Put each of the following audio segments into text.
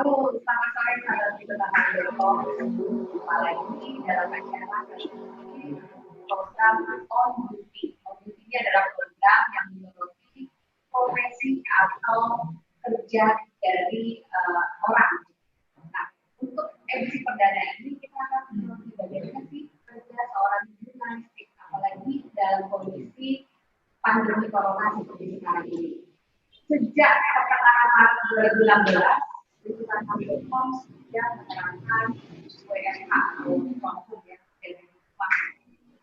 Halo, selamat sore sahabat Liputana.com. Jumpa lagi dalam acara ini program On Duty. On Duty ini adalah program yang menyoroti profesi atau kerja dari orang. Nah, untuk edisi perdana ini kita akan menyoroti bagaimana sih kerja seorang jurnalistik, apalagi dalam kondisi pandemi corona seperti sekarang ini. Sejak pertengahan Maret 2016, Liputan.com sudah menerapkan WFH atau work ya, dari rumah.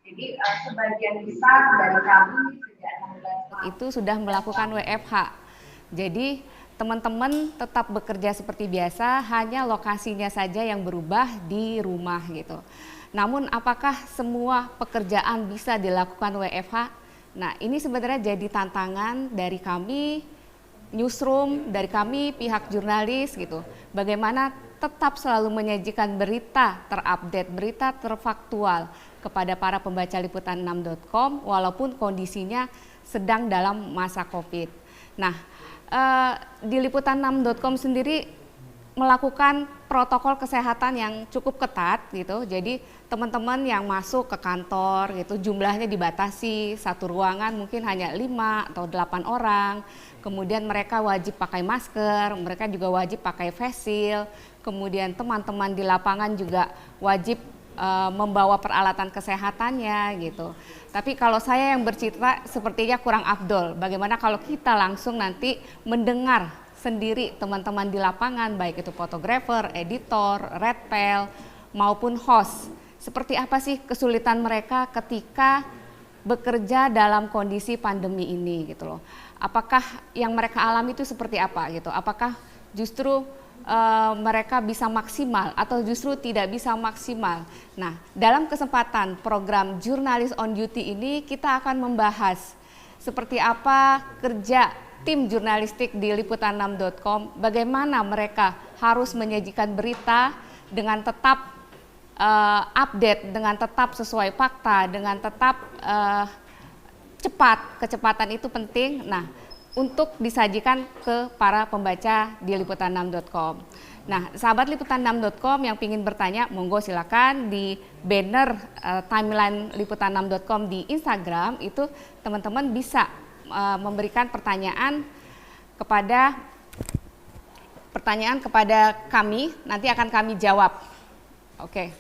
Jadi sebagian besar dari kami sejak 16 itu sudah melakukan WFH. Jadi teman-teman tetap bekerja seperti biasa, hanya lokasinya saja yang berubah di rumah gitu. Namun apakah semua pekerjaan bisa dilakukan WFH? Nah, ini sebenarnya jadi tantangan dari kami newsroom, dari kami pihak jurnalis gitu. Bagaimana tetap selalu menyajikan berita terupdate, berita terfaktual kepada para pembaca liputan6.com walaupun kondisinya sedang dalam masa Covid. Nah, di liputan6.com sendiri melakukan protokol kesehatan yang cukup ketat gitu. Jadi teman-teman yang masuk ke kantor gitu jumlahnya dibatasi, satu ruangan mungkin hanya 5 atau 8 orang. Kemudian mereka wajib pakai masker, mereka juga wajib pakai face shield. Kemudian teman-teman di lapangan juga wajib membawa peralatan kesehatannya gitu. Tapi kalau saya yang bercerita sepertinya kurang afdol. Bagaimana kalau kita langsung nanti mendengar sendiri teman-teman di lapangan, baik itu fotografer, editor, redpel, maupun host. Seperti apa sih kesulitan mereka ketika bekerja dalam kondisi pandemi ini gitu loh. Apakah yang mereka alami itu seperti apa gitu? Apakah justru mereka bisa maksimal atau justru tidak bisa maksimal? Nah, dalam kesempatan program Jurnalis on Duty ini kita akan membahas seperti apa kerja tim jurnalistik di liputan6.com, bagaimana mereka harus menyajikan berita dengan tetap update, dengan tetap sesuai fakta, dengan tetap cepat. Kecepatan itu penting. Nah, untuk disajikan ke para pembaca di liputan6.com. Nah, sahabat liputan6.com yang ingin bertanya, monggo silakan di banner timeline liputan6.com di Instagram itu teman-teman bisa memberikan pertanyaan kepada kami, nanti akan kami jawab. Oke.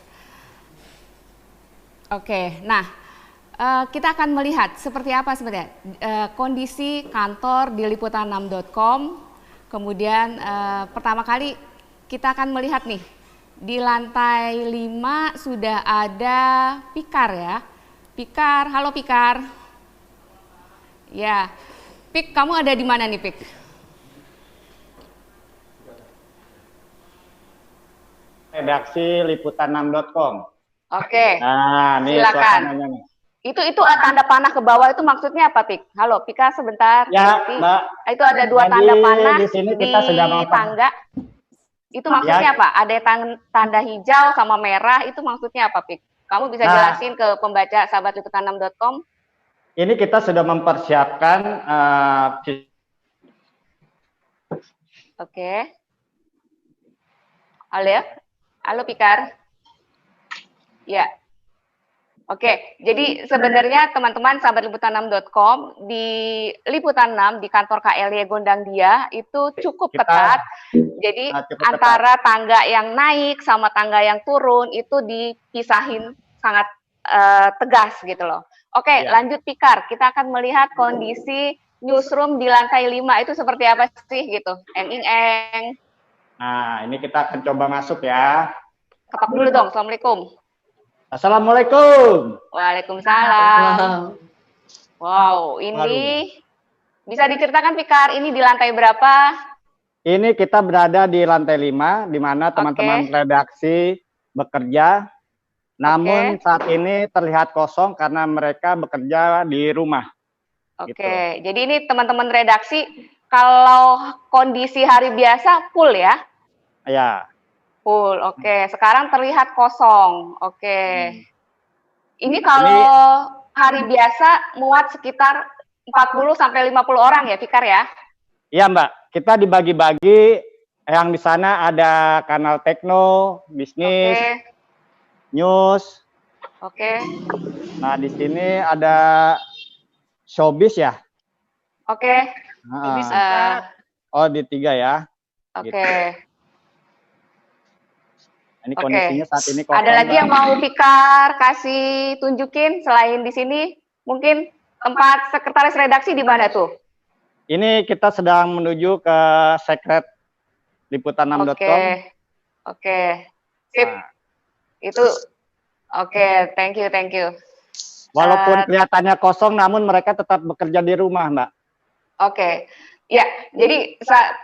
Nah, kita akan melihat seperti apa sebenarnya kondisi kantor di liputan6.com. Kemudian pertama kali kita akan melihat nih di lantai 5 sudah ada Pikar ya. Pikar, halo Pikar. Ya, Pik, kamu ada di mana nih Pik? Redaksi liputan6.com. Oke. Nah, nih silakan. Suasananya nih. Itu tanda panah ke bawah itu maksudnya apa, Pik? Halo, Pika sebentar. Ya, Mbak. Itu ada 2 tanda panah di sini kita di sudah tangga. Itu maksudnya apa? Ada tanda hijau sama merah, itu maksudnya apa, Pik? Kamu bisa jelasin ke pembaca sahabat liputan6.com? Ini kita sudah mempersiapkan Oke. Halo Pikar. Ya. Oke, jadi sebenarnya teman-teman sahabat liputan6.com di Liputan 6 di kantor KLY Gondangdia itu cukup ketat. Jadi antara tangga yang naik sama tangga yang turun itu dipisahin sangat tegas gitu loh. Oke, lanjut Pikar. Kita akan melihat kondisi newsroom di lantai 5 itu seperti apa sih gitu. Eng. Nah, ini kita akan coba masuk ya. Ketok dulu dong. Assalamualaikum. Assalamualaikum. Waalaikumsalam. Wow, ini bisa diceritakan Pikar, ini di lantai berapa? Ini kita berada di lantai 5, di mana teman-teman redaksi bekerja. Namun saat ini terlihat kosong karena mereka bekerja di rumah. Oke, jadi ini teman-teman redaksi, kalau kondisi hari biasa full ya? Ya. Full, oke. Sekarang terlihat kosong, oke. Ini kalau hari biasa muat sekitar 40 sampai 50 orang ya, Fikar ya? Iya Mbak, kita dibagi-bagi Yang di sana ada kanal tekno, bisnis, news. Oke. Nah, di sini ada showbiz ya. Oke. Showbiz Oh, di 3 ya. Oke. Gitu. Ini Oke. kondisinya saat ini kosong. Ada lagi yang mau Fikar kasih tunjukin selain di sini? Mungkin tempat sekretaris redaksi di mana tuh? Ini kita sedang menuju ke sekret liputan6.com. Oke. Sip. Nah. Itu oke, thank you. Walaupun kelihatannya kosong, namun mereka tetap bekerja di rumah, Mbak. Oke. Ya, jadi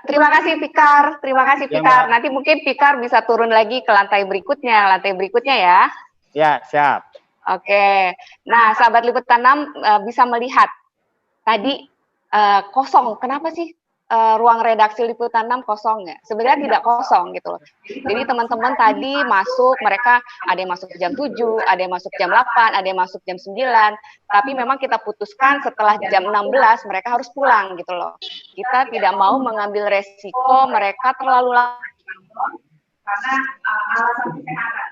terima kasih Fikar. Ya, Nanti mungkin Fikar bisa turun lagi ke lantai berikutnya ya. Ya, siap. Oke. Nah, sahabat Liputan 6 bisa melihat tadi kosong. Kenapa sih ruang redaksi Liputan 6 kosong ya? Sebenarnya tidak kosong gitu loh. Jadi teman-teman tadi masuk, mereka ada yang masuk jam 7, ada yang masuk jam 8, ada yang masuk jam 9. Tapi memang kita putuskan setelah jam 16 mereka harus pulang gitu loh. Kita tidak mau mengambil resiko mereka terlalu lama. Karena alasan kesehatan.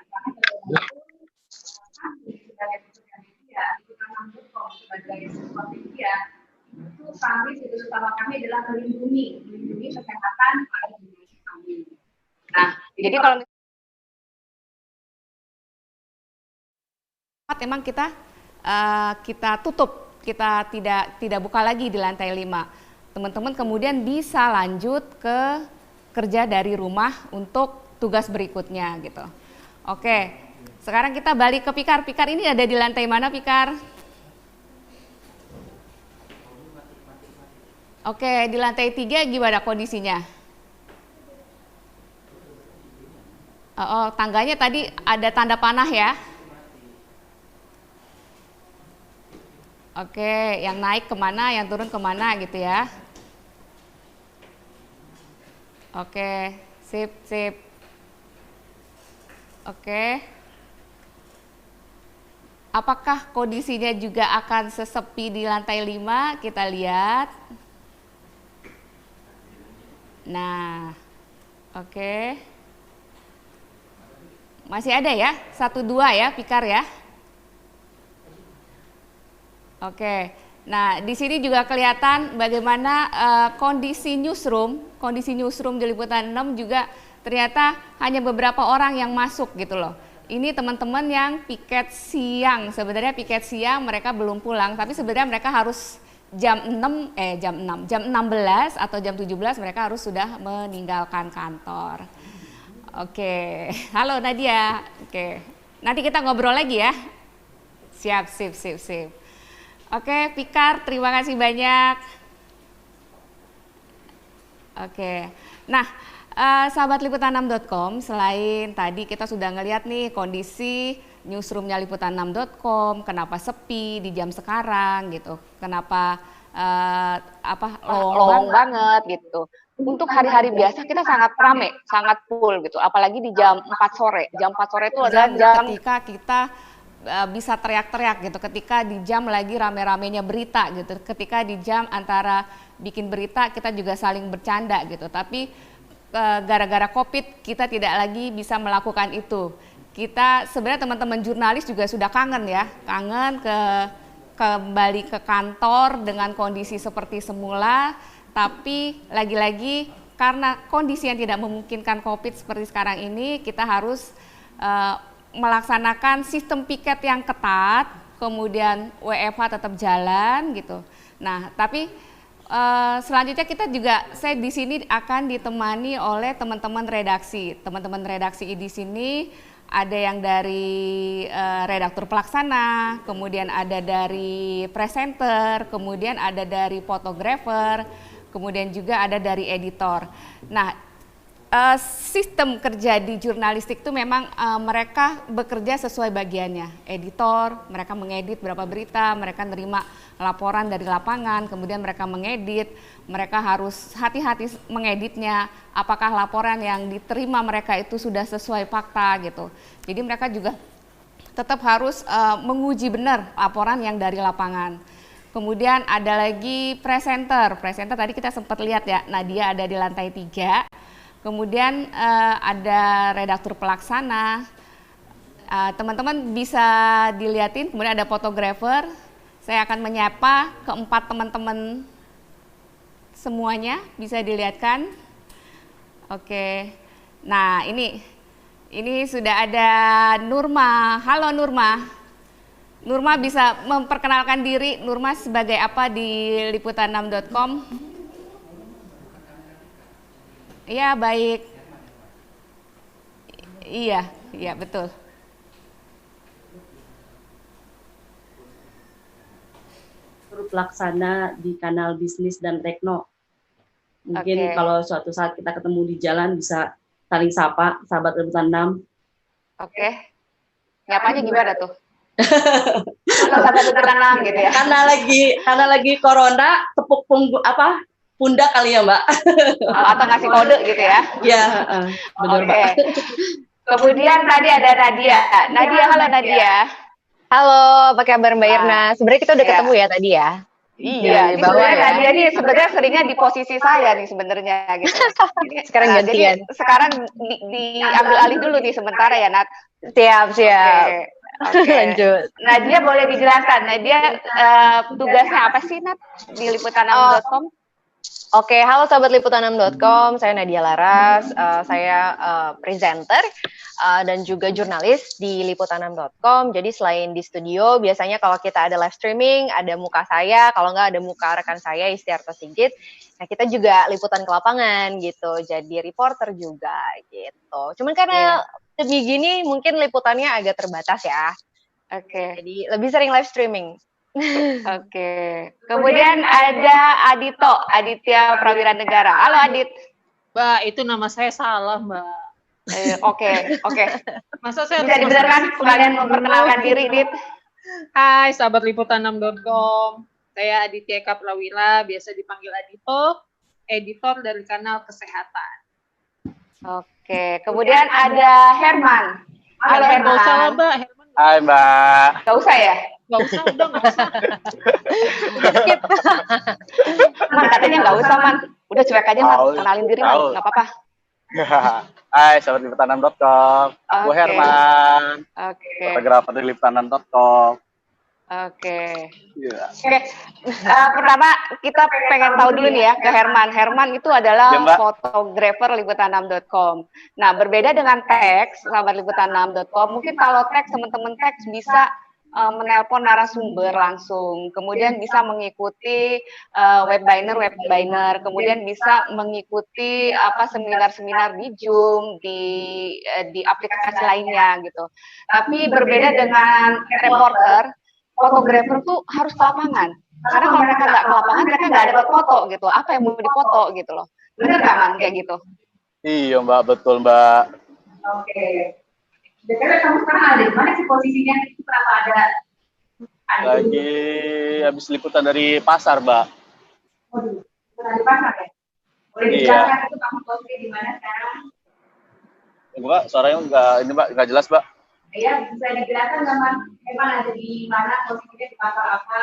Sebagai sebuah media itu kami tugas utama kami adalah melindungi kesehatan para jurnalis kami. Nah, jadi kalau memang kita tutup, kita tidak buka lagi di lantai 5. Teman-teman kemudian bisa lanjut ke kerja dari rumah untuk tugas berikutnya gitu. Oke, sekarang kita balik ke Fikar. Fikar ini ada di lantai mana, Fikar? Oke, di lantai 3 gimana kondisinya? Oh, tangganya tadi ada tanda panah ya? Oke, yang naik kemana, yang turun kemana gitu ya? Oke, sip. Oke. Apakah kondisinya juga akan sesepi di lantai 5? Kita lihat. Nah, oke. Masih ada ya? 1, 2 ya, Fikar ya? Oke. Nah, di sini juga kelihatan bagaimana kondisi newsroom di Liputan 6 juga ternyata hanya beberapa orang yang masuk gitu loh. Ini teman-teman yang piket siang. Sebenarnya piket siang mereka belum pulang, tapi sebenarnya mereka harus jam 16 atau jam 17 mereka harus sudah meninggalkan kantor. Oke. Halo Nadia. Oke. Nanti kita ngobrol lagi ya. Siap. Oke, Fikar, terima kasih banyak. Oke. Nah, sahabat liputan6.com, selain tadi kita sudah ngelihat nih kondisi newsroomnya liputan6.com, kenapa sepi di jam sekarang gitu, kenapa lowong banget gitu. Untuk hari-hari biasa kita sangat rame, sangat full gitu, apalagi di jam 4 sore. Jam 4 sore itu adalah jam ketika kita bisa teriak-teriak gitu, ketika di jam lagi rame-ramenya berita gitu, ketika di jam antara bikin berita kita juga saling bercanda gitu, tapi gara-gara COVID kita tidak lagi bisa melakukan itu. Kita sebenarnya teman-teman jurnalis juga sudah kangen ya, kembali ke kantor dengan kondisi seperti semula, tapi lagi-lagi karena kondisi yang tidak memungkinkan COVID seperti sekarang ini, kita harus melaksanakan sistem piket yang ketat, kemudian WFH tetap jalan gitu. Nah, tapi selanjutnya saya di sini akan ditemani oleh teman-teman redaksi. Teman-teman redaksi di sini ada yang dari redaktur pelaksana, kemudian ada dari presenter, kemudian ada dari fotografer, kemudian juga ada dari editor. Nah, sistem kerja di jurnalistik itu memang mereka bekerja sesuai bagiannya. Editor, mereka mengedit berapa berita, mereka nerima laporan dari lapangan, kemudian mereka mengedit, mereka harus hati-hati mengeditnya, apakah laporan yang diterima mereka itu sudah sesuai fakta gitu. Jadi mereka juga tetap harus menguji benar laporan yang dari lapangan. Kemudian ada lagi presenter tadi kita sempat lihat ya, Nadia ada di lantai 3. kemudian ada redaktur pelaksana. Teman-teman bisa dilihatin, kemudian ada fotografer. Saya akan menyapa keempat teman-teman semuanya, bisa dilihatkan. Oke, nah ini sudah ada Nurma. Halo Nurma. Nurma bisa memperkenalkan diri, Nurma sebagai apa di liputan6.com? Iya, baik. Iya, betul. Pelaksana di kanal bisnis dan Tekno. Mungkin kalau suatu saat kita ketemu di jalan bisa saling sapa, sahabat Liputan 6. Oke. Nyapanya gimana tuh? Halo sahabat Liputan 6 gitu ya. Karena lagi corona, tepuk pundak kali ya, Mbak. Atau ngasih kode gitu ya. Iya, benar, Mbak. Kemudian tadi ada Nadia. Nadia, halo Nadia. Halo, apa kabar Mbak Irna? Sebenarnya kita udah ketemu ya tadi ya. Iya, di bawah ya. Nadia ini sebenarnya seringnya di posisi saya nih sebenarnya gitu. Sekarang gantian. Jadi sekarang diambil alih dulu nih sementara ya, Nat. Siap. Oke. Lanjut. Nadia boleh dijelaskan, Nadia tugasnya apa sih, Nat, di liputan6.com? Oke, halo sahabat liputan6.com, saya Nadia Laras, saya presenter dan juga jurnalis di liputan6.com. Jadi selain di studio, biasanya kalau kita ada live streaming, ada muka saya, kalau nggak ada muka rekan saya, Istiarto Sigit. Nah, kita juga liputan ke lapangan gitu, jadi reporter juga gitu. Cuman karena demi gini mungkin liputannya agak terbatas ya. Oke. Jadi lebih sering live streaming. Oke. Kemudian ada Aditya Prawira Negara. Halo Adit. Mbak, itu nama saya salah, Mbak. Oke. Masa saya bisa dibenarkan sekalian memperkenalkan diri, Dit? Hai, sahabat liputan6.com. Saya Aditya Eka Prawira, biasa dipanggil Adito, editor dari kanal Kesehatan. Oke. Kemudian ada Herman. Halo Herman. Nggak usah lah, Mbak. Hai Mbak. Nggak usah ya? Nggak usah, udah nggak usah. Man, katanya nggak usah, Man. Udah cuek aja, Man. Kenalin diri, Man. Nggak apa-apa. Hai, sahabat liputan6.com. Aku Herman. Fotografer di liputan6.com. Oke. Pertama kita pengen tahu dulu nih ya ke Herman. Herman itu adalah fotografer liputan6.com. Nah, berbeda dengan teks, sahabat liputan6.com. Mungkin kalau teks, teman-teman teks bisa menelpon narasumber langsung, kemudian bisa mengikuti webbiner, kemudian bisa mengikuti seminar-seminar di Zoom, di aplikasi lainnya gitu. Tapi berbeda dengan reporter, fotografer tuh harus ke lapangan. Karena kalau mereka nggak ke lapangan, mereka nggak dapat foto gitu. Apa yang mau dipoto gitu loh. Bener nggak, Man, kayak gitu? Iya, Mbak, betul, Mbak. Oke. Jadi kamu sekarang ada di mana sih posisinya? Itu kenapa ada? Lagi habis liputan dari pasar, Mbak. Waduh, dari pasar ya? Boleh dijelaskan itu kamu posisi di mana sekarang? Mbak, suaranya nggak jelas, Mbak. Iya, bisa dijelaskan nggak, Man? Emang ada di mana posisinya, di pasar apa?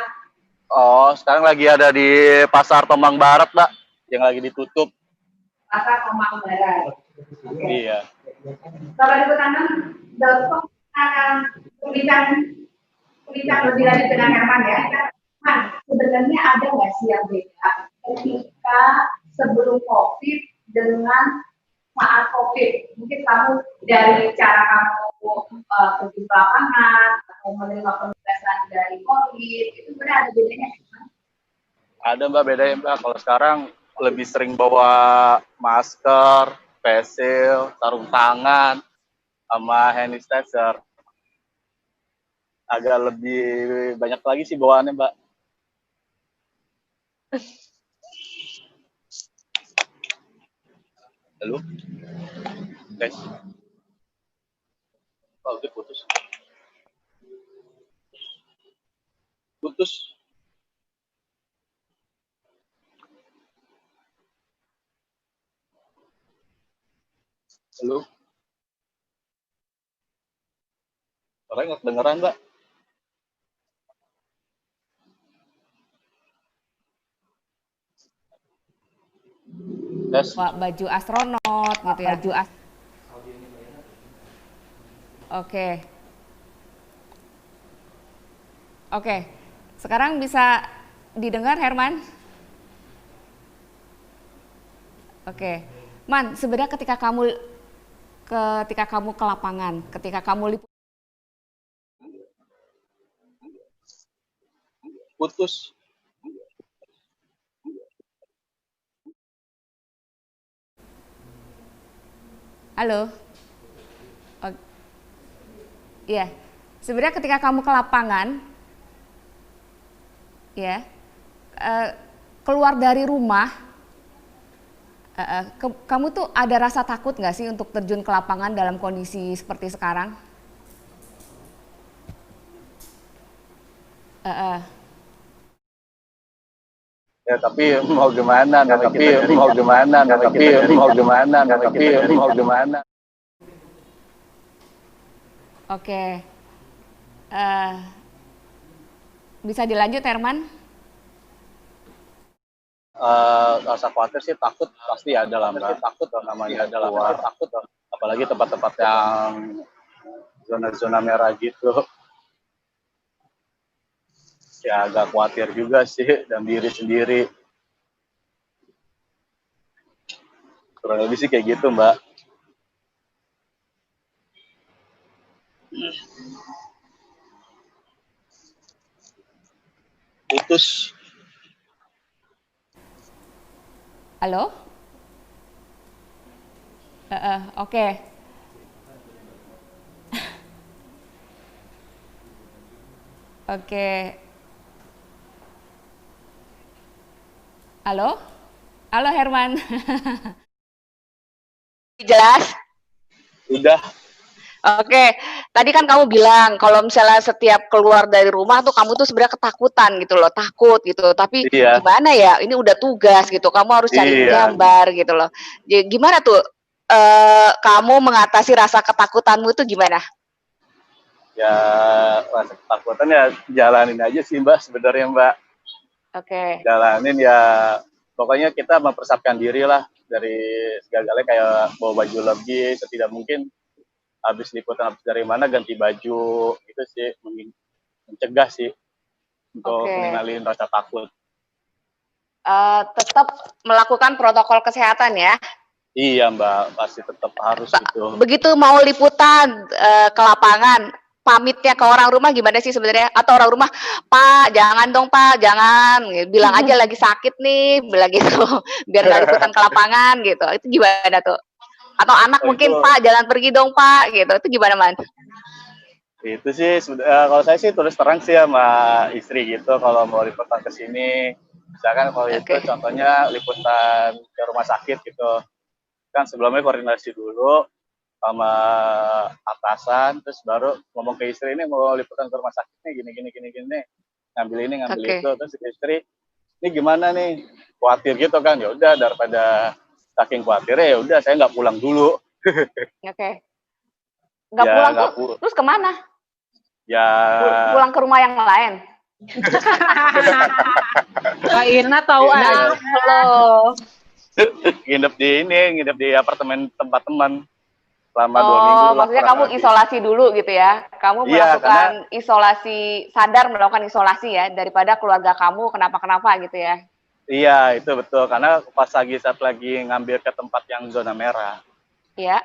Oh, sekarang lagi ada di Pasar Tomang Barat, Mbak, yang lagi ditutup. Pasar Tomang Barat. Iya. Kalau liputan6.com akan berbincang lebih lanjut dengan Herman ya. Man, sebenarnya ada nggak sih yang beda ketika sebelum COVID dengan saat COVID? Mungkin kamu dari cara kamu pergi ke lapangan atau menerima penugasan dari COVID, itu sebenarnya ada bedanya kan? Ada, Mbak, bedanya, Mbak. Kalau sekarang lebih sering bawa masker, face shield, sarung tangan, sama hand sanitizer. Agak lebih banyak lagi sih bawaannya, Mbak. Halo? Guys. Oh, udah putus. Putus. Halo? Orang nggak kedengeran, Mbak. Terus baju astronot gitu ya. Oke. Oke. Sekarang bisa didengar Herman? Oke. Man, sebenarnya ketika kamu ke lapangan, ketika kamu putus. Halo. Iya. Sebenarnya ketika kamu ke lapangan, ya, keluar dari rumah, kamu tuh ada rasa takut nggak sih untuk terjun ke lapangan dalam kondisi seperti sekarang? Ya tapi mau gimana? Mau gimana? Oke. Bisa dilanjut Herman? Rasa khawatir sih, takut pasti ada lah Mbak. Takut namanya keluar, takut apalagi tempat-tempat yang zona-zona merah gitu. Ya agak khawatir juga sih, dan diri sendiri. Kurang lebih sih kayak gitu Mbak. Putus. Halo? Oke. Oke. Halo? Halo Herman. Jelas? Udah. Oke, tadi kan kamu bilang kalau misalnya setiap keluar dari rumah tuh kamu tuh sebenarnya ketakutan gitu loh, takut gitu. Tapi Iya. gimana ya? Ini udah tugas gitu. Kamu harus cari Iya. gambar gitu loh. Jadi, gimana tuh kamu mengatasi rasa ketakutanmu itu gimana? Ya rasa ketakutan ya jalanin aja sih Mbak sebenarnya Mbak. Oke. Jalanin ya, pokoknya kita mempersiapkan diri lah dari segala-galanya, kayak bawa baju lebih, setidak mungkin habis liputan habis dari mana ganti baju gitu sih, mencegah sih untuk Oke. mengenalin rasa takut. Tetap melakukan protokol kesehatan ya. Iya Mbak, pasti tetap harus gitu. Begitu mau liputan ke lapangan, pamitnya ke orang rumah gimana sih sebenarnya? Atau orang rumah, Pak, jangan dong Pak, jangan, bilang aja lagi sakit nih, bilang gitu, biar nggak liputan ke lapangan gitu. Itu gimana tuh? Atau anak mungkin, Itu, Pak, jangan pergi dong Pak, gitu. Itu gimana Man? itu sih kalau saya sih terus terang sih sama istri gitu, kalau mau liputan ke sini, misalkan kalau itu contohnya liputan ke rumah sakit gitu, kan sebelumnya koordinasi dulu sama atasan, terus baru ngomong ke istri, ini mau liputan ke rumah sakit nih, gini, ngambil ini ngambil itu, terus istri ini gimana nih, khawatir gitu kan, ya udah daripada saking khawatirnya ya udah saya nggak pulang dulu. Nggak Ya, pulang tuh terus kemana? Ya pulang ke rumah yang lain. Mbak Irna tahu aja. Halo. nginep di apartemen tempat teman selama 2 minggu lah. Maksudnya kamu isolasi dulu gitu ya? Kamu melakukan isolasi, sadar melakukan isolasi ya, daripada keluarga kamu kenapa-kenapa gitu ya? Iya, itu betul. Karena pas saat lagi ngambil ke tempat yang zona merah. Iya.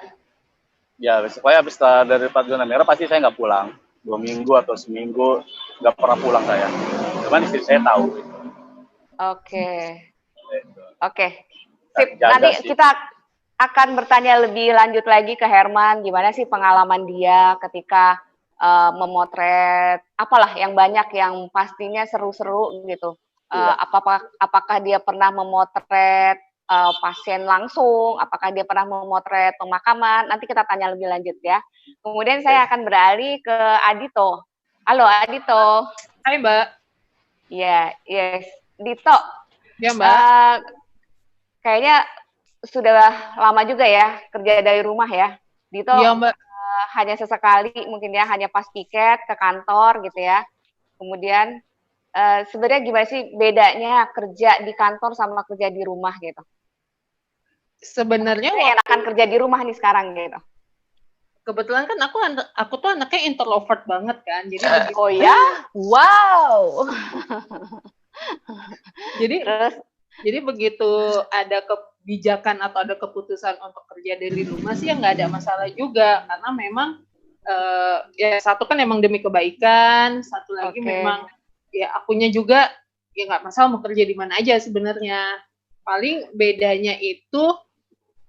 Ya, supaya habis dari tempat zona merah pasti saya nggak pulang. 2 minggu atau seminggu nggak pernah pulang saya. Cuman istri saya tahu. Oke. Sip. Nanti kita akan bertanya lebih lanjut lagi ke Herman, gimana sih pengalaman dia ketika memotret, apalah yang banyak yang pastinya seru-seru gitu. Apakah dia pernah memotret pasien langsung, apakah dia pernah memotret pemakaman, nanti kita tanya lebih lanjut ya. Kemudian saya akan beralih ke Adito. Halo Adito. Hai Mbak. Iya, yes. Dito. Ya Mbak. Kayaknya sudah lama juga ya kerja dari rumah ya. Dito ya, Mbak. Hanya sesekali mungkin ya, hanya pas piket ke kantor gitu ya. Kemudian sebenarnya gimana sih bedanya kerja di kantor sama kerja di rumah gitu? sebenarnya enakan kerja di rumah nih sekarang gitu. Kebetulan kan aku tuh anaknya introvert banget kan. Jadi oh ya? Wow. Jadi begitu ada kebijakan atau ada keputusan untuk kerja dari rumah sih ya nggak ada masalah juga, karena memang ya satu kan emang demi kebaikan, satu lagi memang ya akunya juga ya nggak masalah mau kerja di mana aja sebenarnya. Paling bedanya itu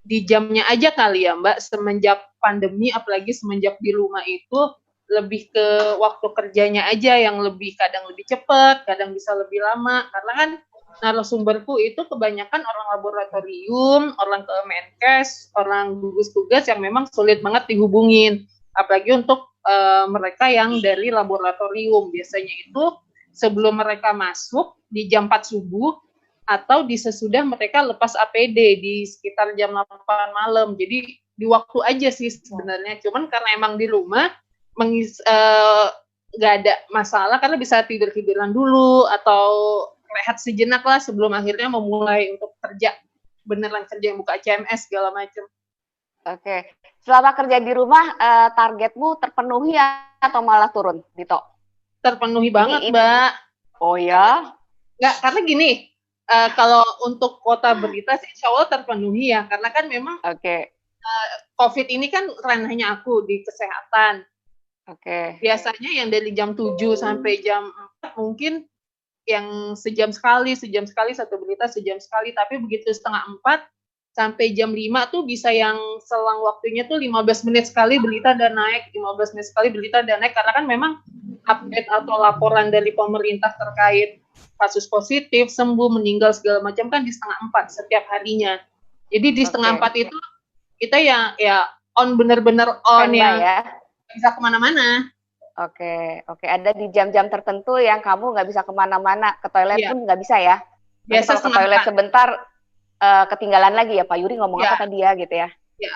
di jamnya aja kali ya Mbak, semenjak pandemi apalagi semenjak di rumah itu lebih ke waktu kerjanya aja yang kadang lebih cepat, kadang bisa lebih lama, karena kan narasumberku itu kebanyakan orang laboratorium, orang Kemenkes, orang gugus tugas yang memang sulit banget dihubungin. Apalagi untuk mereka yang dari laboratorium. Biasanya itu sebelum mereka masuk di jam 4 subuh atau di sesudah mereka lepas APD di sekitar jam 8 malam. Jadi di waktu aja sih sebenarnya. Cuman karena emang di rumah nggak ada masalah karena bisa tidur-tiduran dulu atau rehat sejenak lah sebelum akhirnya memulai untuk kerja, beneran kerja yang buka CMS segala macam. Oke. Selama kerja di rumah, targetmu terpenuhi atau malah turun, Dito? Terpenuhi banget, Mbak. Oh ya? Nggak, karena gini, kalau untuk kota berita sih insya Allah terpenuhi ya, karena kan memang COVID ini kan ranahnya aku di kesehatan. Biasanya yang dari jam 7 sampai jam 4 mungkin yang sejam sekali satu berita sejam sekali, tapi begitu setengah 4 sampai jam 5 tuh bisa yang selang waktunya tuh 15 menit sekali berita dan naik, 15 menit sekali berita dan naik, karena kan memang update atau laporan dari pemerintah terkait kasus positif, sembuh, meninggal segala macam kan di setengah 4 setiap harinya. Jadi di setengah 4 itu kita ya on, bener-bener on ya, bisa kemana-mana. Oke. Ada di jam-jam tertentu yang kamu nggak bisa kemana-mana, ke toilet pun nggak bisa ya? Biasa kalau ke toilet sebentar ketinggalan lagi ya, Pak Yuri ngomong apa tadi ya gitu ya? Iya.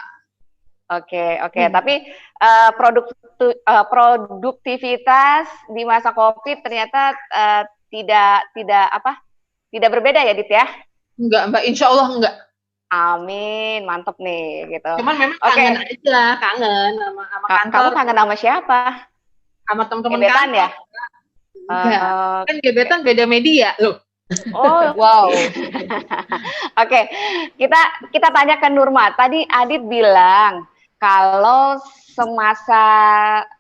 Oke. Tapi produktivitas di masa COVID ternyata tidak berbeda ya, Dit ya? Enggak, Mbak, insya Allah enggak. Amin, mantep nih gitu. Cuman memang kangen aja, kangen sama kantor. Kamu kangen sama siapa? Sama teman-teman kantor. Ya? Kan gebetan beda media loh. Oh, wow. Oke, kita tanya ke Nurma. Tadi Adit bilang kalau semasa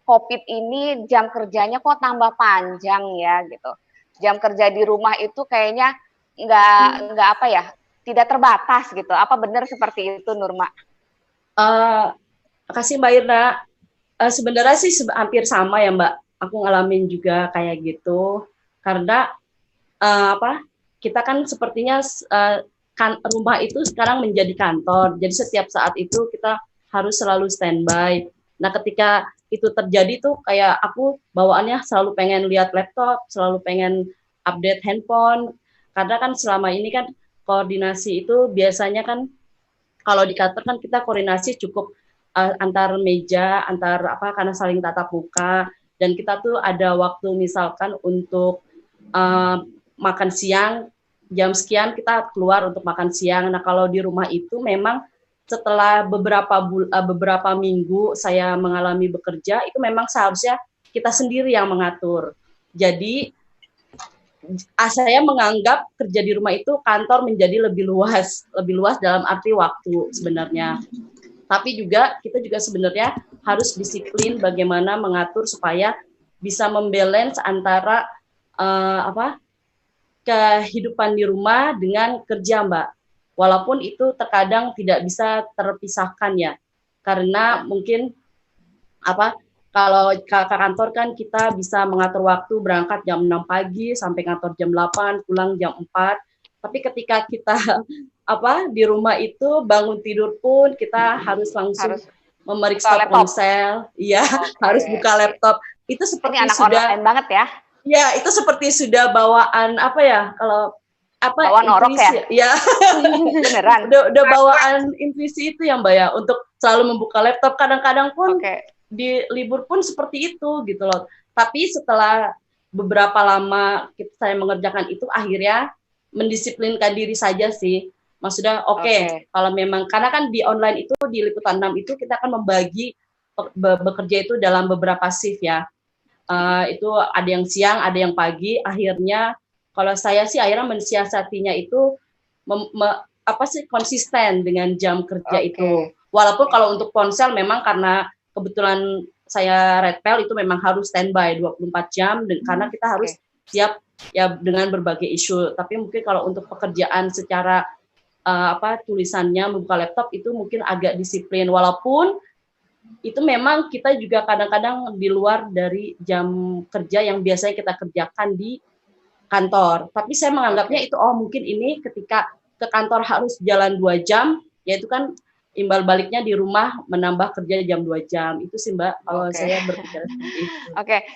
COVID ini jam kerjanya kok tambah panjang ya gitu. Jam kerja di rumah itu kayaknya nggak apa ya, tidak terbatas gitu. Apa benar seperti itu, Nurma? Makasih Mbak Irna. Sebenarnya sih hampir sama ya Mbak. Aku ngalamin juga kayak gitu. Karena kita kan sepertinya rumah itu sekarang menjadi kantor. Jadi setiap saat itu kita harus selalu standby. Nah ketika itu terjadi tuh kayak aku bawaannya selalu pengen lihat laptop, selalu pengen update handphone. Karena kan selama ini kan koordinasi itu biasanya kan kalau di kantor kan kita koordinasi cukup antar meja, karena saling tatap muka, dan kita tuh ada waktu misalkan untuk makan siang, jam sekian kita keluar untuk makan siang. Nah kalau di rumah itu memang setelah beberapa minggu saya mengalami bekerja, itu memang seharusnya kita sendiri yang mengatur. Jadi saya menganggap kerja di rumah itu kantor menjadi lebih luas dalam arti waktu sebenarnya. Tapi juga kita juga sebenarnya harus disiplin bagaimana mengatur supaya bisa membalance antara kehidupan di rumah dengan kerja, Mbak. Walaupun itu terkadang tidak bisa terpisahkan ya. Karena mungkin kalau ke kantor kan kita bisa mengatur waktu berangkat jam 6 pagi sampai kantor jam 8, pulang jam 4. Tapi ketika kita di rumah itu bangun tidur pun kita harus langsung memeriksa ponsel, harus buka laptop. Itu seperti ini anak online banget ya. Ya, itu seperti sudah bawaan bawaan orok ya? Beneran. Udah bawaan intuisi itu ya Mbak ya, untuk selalu membuka laptop. Kadang-kadang pun di libur pun seperti itu gitu loh. Tapi setelah beberapa lama saya mengerjakan itu, akhirnya mendisiplinkan diri saja sih. Maksudnya kalau memang karena kan di online itu di Liputan 6 itu kita akan membagi bekerja itu dalam beberapa shift ya. Itu ada yang siang, ada yang pagi. Akhirnya kalau saya sih akhirnya mensiasatinya itu konsisten dengan jam kerja itu. Walaupun kalau untuk ponsel memang karena kebetulan saya Red Pel itu memang harus standby 24 jam karena kita harus siap ya dengan berbagai isu. Tapi mungkin kalau untuk pekerjaan secara tulisannya membuka laptop itu mungkin agak disiplin, walaupun itu memang kita juga kadang-kadang di luar dari jam kerja yang biasanya kita kerjakan di kantor. Tapi saya menganggapnya itu mungkin ini ketika ke kantor harus jalan 2 jam, yaitu kan imbal baliknya di rumah menambah kerja jam 2 jam. Itu sih Mbak kalau saya berpikir seperti itu.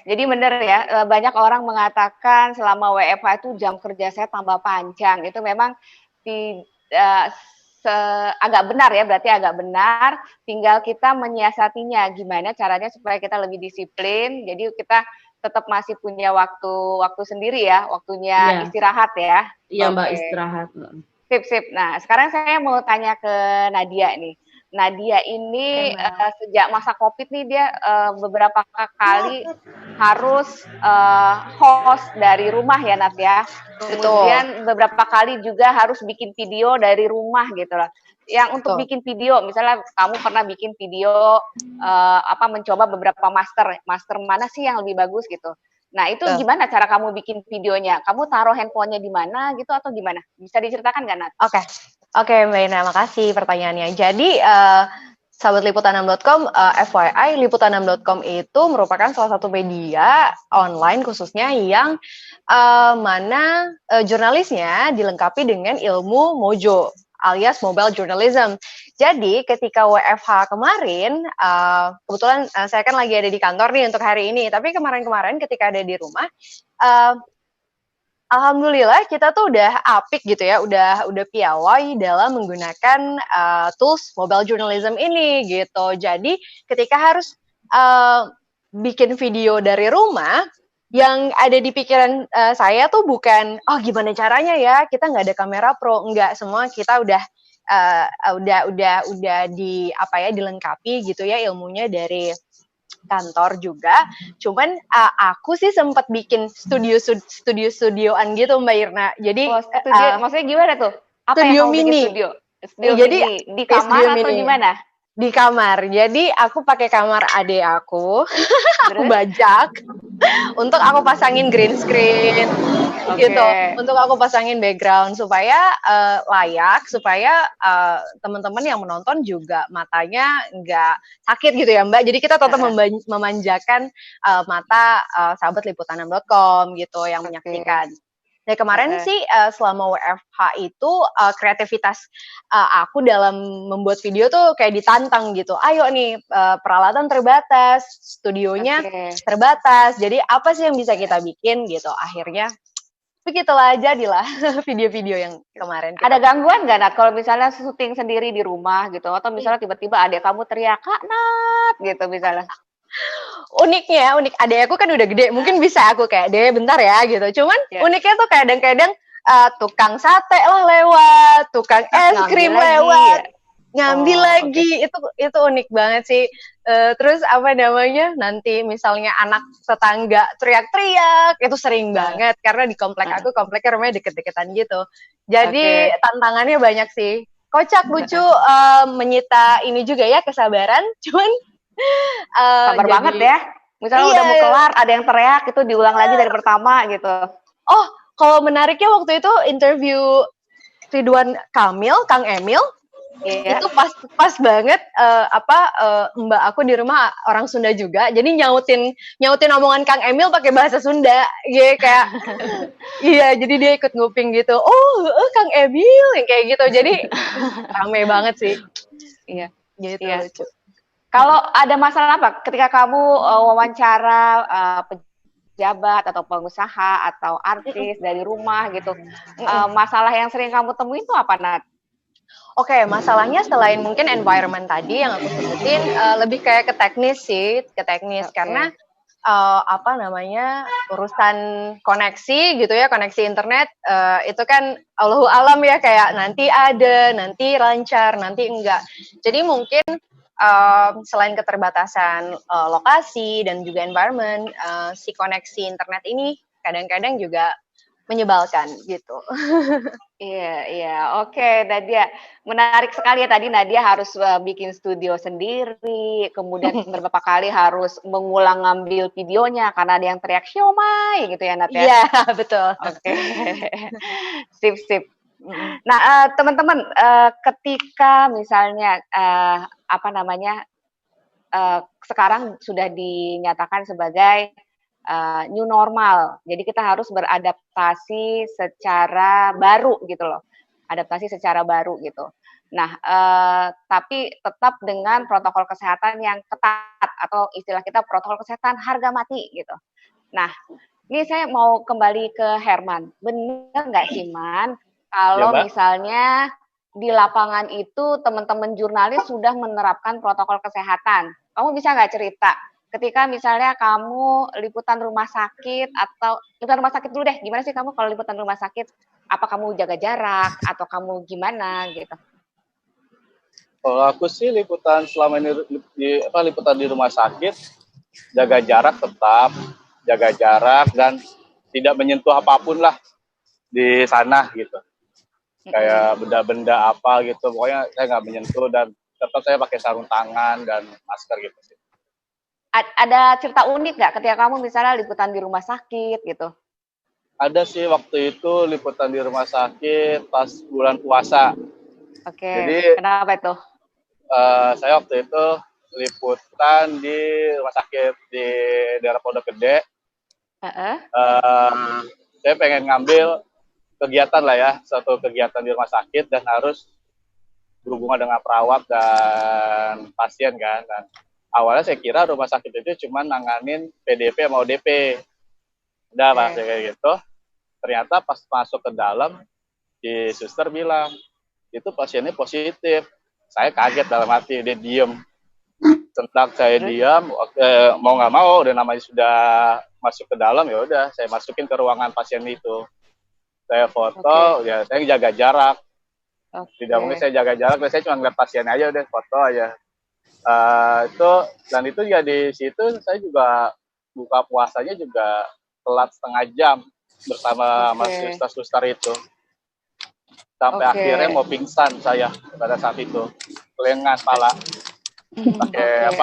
Jadi benar ya, banyak orang mengatakan selama WFH itu jam kerja saya tambah panjang. Itu memang agak benar ya, berarti agak benar, tinggal kita menyiasatinya gimana caranya supaya kita lebih disiplin, jadi kita tetap masih punya waktu sendiri ya, waktunya istirahat ya. Iya Mbak, istirahat. Sip. Nah sekarang saya mau tanya ke Nadia nih. Nadia ini sejak masa COVID nih dia beberapa kali harus host dari rumah ya Nat ya. Kemudian beberapa kali juga harus bikin video dari rumah gitu loh. Yang untuk bikin video, misalnya kamu pernah bikin video mencoba beberapa master mana sih yang lebih bagus gitu. Nah itu gimana cara kamu bikin videonya? Kamu taruh handphonenya di mana gitu atau gimana? Bisa diceritakan nggak Nat? Oke, Mbak Ina, makasih pertanyaannya. Jadi, sahabat liputan6.com, FYI, liputan6.com itu merupakan salah satu media online khususnya yang mana jurnalisnya dilengkapi dengan ilmu Mojo, alias mobile journalism. Jadi, ketika WFH kemarin, kebetulan saya kan lagi ada di kantor nih untuk hari ini, tapi kemarin-kemarin ketika ada di rumah, alhamdulillah kita tuh udah apik gitu ya, udah piawai dalam menggunakan tools mobile journalism ini gitu. Jadi ketika harus bikin video dari rumah, yang ada di pikiran saya tuh bukan gimana caranya ya, kita nggak ada kamera pro, enggak, semua kita udah dilengkapi gitu ya ilmunya dari kantor juga. Cuman aku sih sempat bikin studioan gitu Mbak Irna. Jadi maksudnya gimana tuh? Apa studio yang kamu mini. Bikin studio Jadi mini di kamar atau mini. gimana? Di kamar. Jadi aku pakai kamar adik aku. Aku bajak untuk aku pasangin green screen gitu. Untuk aku pasangin background supaya layak, supaya teman-teman yang menonton juga matanya nggak sakit gitu ya Mbak. Jadi kita tetap memanjakan mata sahabat liputan6.com gitu yang menyaksikan. Nah kemarin sih selama WFH itu kreativitas aku dalam membuat video tuh kayak ditantang gitu. Ayo nih peralatan terbatas, studionya terbatas. Jadi apa sih yang bisa kita bikin gitu. Akhirnya begitulah jadilah video-video yang kemarin. Ada gangguan nggak Nat kalau misalnya syuting sendiri di rumah gitu, atau misalnya tiba-tiba adik kamu teriak Kak Nat gitu misalnya? Uniknya, adek aku kan udah gede, mungkin bisa aku kayak, deh bentar ya gitu. Cuman uniknya tuh kadang-kadang tukang sate lah lewat, tukang es krim lewat, ngambil lagi. Itu unik banget sih. Terus nanti misalnya anak tetangga teriak-teriak, itu sering banget karena di komplek aku, kompleknya rumahnya deket-deketan gitu. Jadi tantangannya banyak sih. Kocak, lucu, menyita ini juga ya kesabaran. Cuman sabar banget ya. Misalnya udah mau kelar, ada yang teriak, itu diulang lagi dari pertama gitu. Oh, kalau menariknya waktu itu interview Ridwan Kamil, Kang Emil, itu pas banget mbak aku di rumah orang Sunda juga, jadi nyautin omongan Kang Emil pakai bahasa Sunda, gitu kayak, jadi dia ikut nguping gitu. Kang Emil yang kayak gitu, jadi rame banget sih. Iya, gitu lucu. Kalau ada masalah apa ketika kamu wawancara pejabat atau pengusaha atau artis dari rumah gitu, masalah yang sering kamu temuin itu apa Nat? Oke, masalahnya selain mungkin environment tadi yang aku sebutin, lebih kayak ke teknis sih, karena apa namanya, urusan koneksi gitu ya, koneksi internet itu kan Allahu alam ya, kayak nanti ada, nanti lancar, nanti enggak. Jadi mungkin selain keterbatasan lokasi dan juga environment, si koneksi internet ini kadang-kadang juga menyebalkan gitu. Iya, oke Nadia. Menarik sekali ya, tadi Nadia harus bikin studio sendiri, kemudian beberapa kali harus mengulang ngambil videonya karena ada yang teriak siomay gitu ya Nadia. Iya, betul. Oke. Sip. Nah, teman-teman, ketika misalnya apa namanya sekarang sudah dinyatakan sebagai new normal. Jadi kita harus beradaptasi secara baru gitu loh. Adaptasi secara baru gitu. Nah, tapi tetap dengan protokol kesehatan yang ketat atau istilah kita protokol kesehatan harga mati gitu. Nah, ini saya mau kembali ke Herman. Benar nggak sih, Man? Kalau Ya, Mbak. misalnya di lapangan itu teman-teman jurnalis sudah menerapkan protokol kesehatan. Kamu bisa nggak cerita ketika misalnya kamu liputan rumah sakit atau liputan rumah sakit dulu deh, gimana sih kamu kalau liputan rumah sakit? Apa kamu jaga jarak atau kamu gimana gitu? Kalau aku sih liputan selama ini liputan di rumah sakit, jaga jarak tetap, jaga jarak dan tidak menyentuh apapun lah di sana gitu. Kayak benda-benda apa gitu, pokoknya saya nggak menyentuh dan tetap saya pakai sarung tangan dan masker gitu sih. Ada cerita unik nggak ketika kamu misalnya liputan di rumah sakit gitu? Ada sih waktu itu liputan di rumah sakit pas bulan puasa. Oke, Jadi kenapa itu? saya waktu itu liputan di rumah sakit di daerah Pondok Gede. Saya pengen ngambil kegiatan lah ya, suatu kegiatan di rumah sakit dan harus berhubungan dengan perawat dan pasien kan. Dan awalnya saya kira rumah sakit itu cuma nanganin PDP sama ODP. Udah pas kayak gitu. Ternyata pas masuk ke dalam, si suster bilang, itu pasiennya positif. Saya kaget dalam hati, dia diem. Tentang saya diam, mau nggak mau, udah namanya sudah masuk ke dalam, ya udah saya masukin ke ruangan pasien itu. Saya foto, ya saya jaga jarak. Tidak mungkin saya jaga jarak, saya cuma ngeliat pasien aja, udah foto aja. Itu juga di situ saya juga buka puasanya juga telat setengah jam bersama mas suster itu. Sampai akhirnya mau pingsan saya pada saat itu. Kelengan pala. Pakai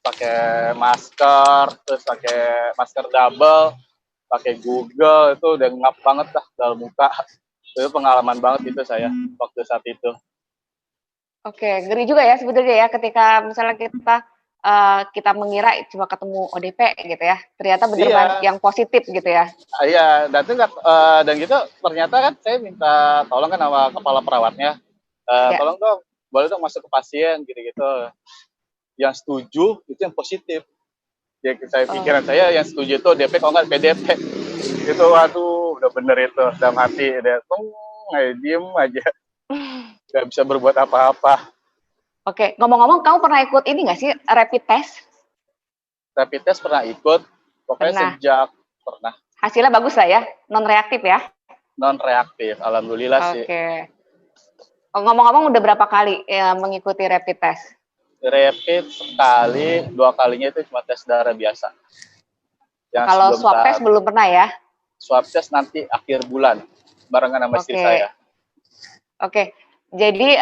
pakai masker, terus pakai masker double, pakai Google, itu udah ngap banget dah dalam muka. Itu pengalaman banget itu saya waktu saat itu. Oke, ngeri juga ya sebenarnya ya ketika misalnya kita mengira cuma ketemu ODP gitu ya, ternyata beneran yang positif gitu ya. Iya, dan gitu ternyata kan saya minta tolong kan sama kepala perawatnya, tolong dong, boleh dong masuk ke pasien gitu-gitu. Yang setuju itu yang positif. Ya, pikiran saya yang setuju itu ODP, kalau nggak PDP. Itu waduh, udah bener itu dalam hati, udah diem aja. Nggak bisa berbuat apa-apa. Oke, ngomong-ngomong, kamu pernah ikut ini nggak sih rapid test? Rapid test pernah ikut, pokoknya sejak pernah. Hasilnya bagus lah ya, non reaktif ya? Non reaktif, alhamdulillah sih. Oke. Ngomong-ngomong udah berapa kali mengikuti rapid test? Rapid sekali, 2 kalinya itu cuma tes darah biasa. Kalau swab test belum pernah ya? Swab test nanti akhir bulan, barengan sama istri saya. Oke. Jadi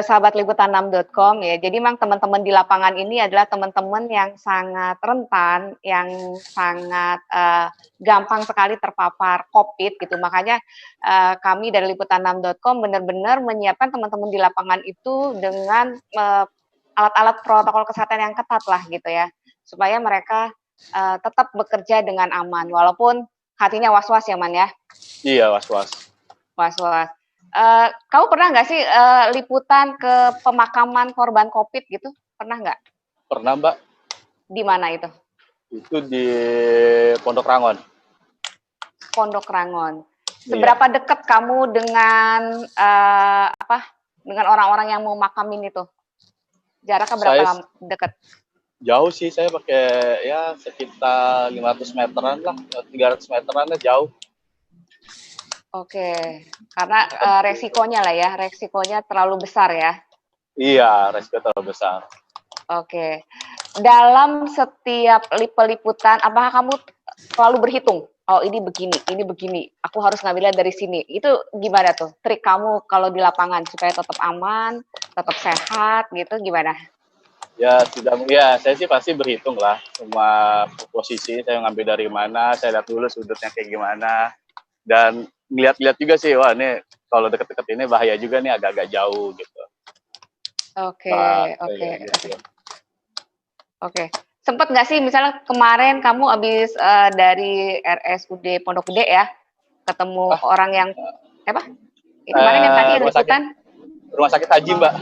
sahabat liputan6.com ya. Jadi memang teman-teman di lapangan ini adalah teman-teman yang sangat rentan, yang sangat gampang sekali terpapar COVID gitu. Makanya kami dari liputan6.com benar-benar menyiapkan teman-teman di lapangan itu dengan alat-alat protokol kesehatan yang ketat lah gitu ya, supaya mereka tetap bekerja dengan aman, walaupun hatinya was-was ya Man ya. Iya, was-was. Was-was. Kamu pernah nggak sih liputan ke pemakaman korban COVID gitu? Pernah nggak? Pernah, Mbak. Di mana itu? Itu di Pondok Rangon. Pondok Rangon. Seberapa dekat kamu dengan dengan orang-orang yang mau makamin itu? Jaraknya berapa dekat? Jauh sih, saya pakai ya sekitar 500 meteran lah, 300 meteran lah jauh. Oke, karena resikonya lah ya, resikonya terlalu besar ya. Iya, resiko terlalu besar. Oke, dalam setiap peliputan, apakah kamu selalu berhitung? Oh ini begini, aku harus ngambilnya dari sini. Itu gimana tuh trik kamu kalau di lapangan supaya tetap aman, tetap sehat gitu gimana? Ya saya sih pasti berhitung lah, semua posisi saya ngambil dari mana, saya lihat dulu sudutnya kayak gimana, dan lihat-lihat juga sih, wah ini kalau deket-deket ini bahaya juga nih, agak-agak jauh gitu. Oke, oke, Gitu. oke. Sempet nggak sih misalnya kemarin kamu habis dari RSUD Pondok Gede ya, ketemu orang yang apa? Kemarin yang tadi liputan? Rumah sakit haji, Mbak.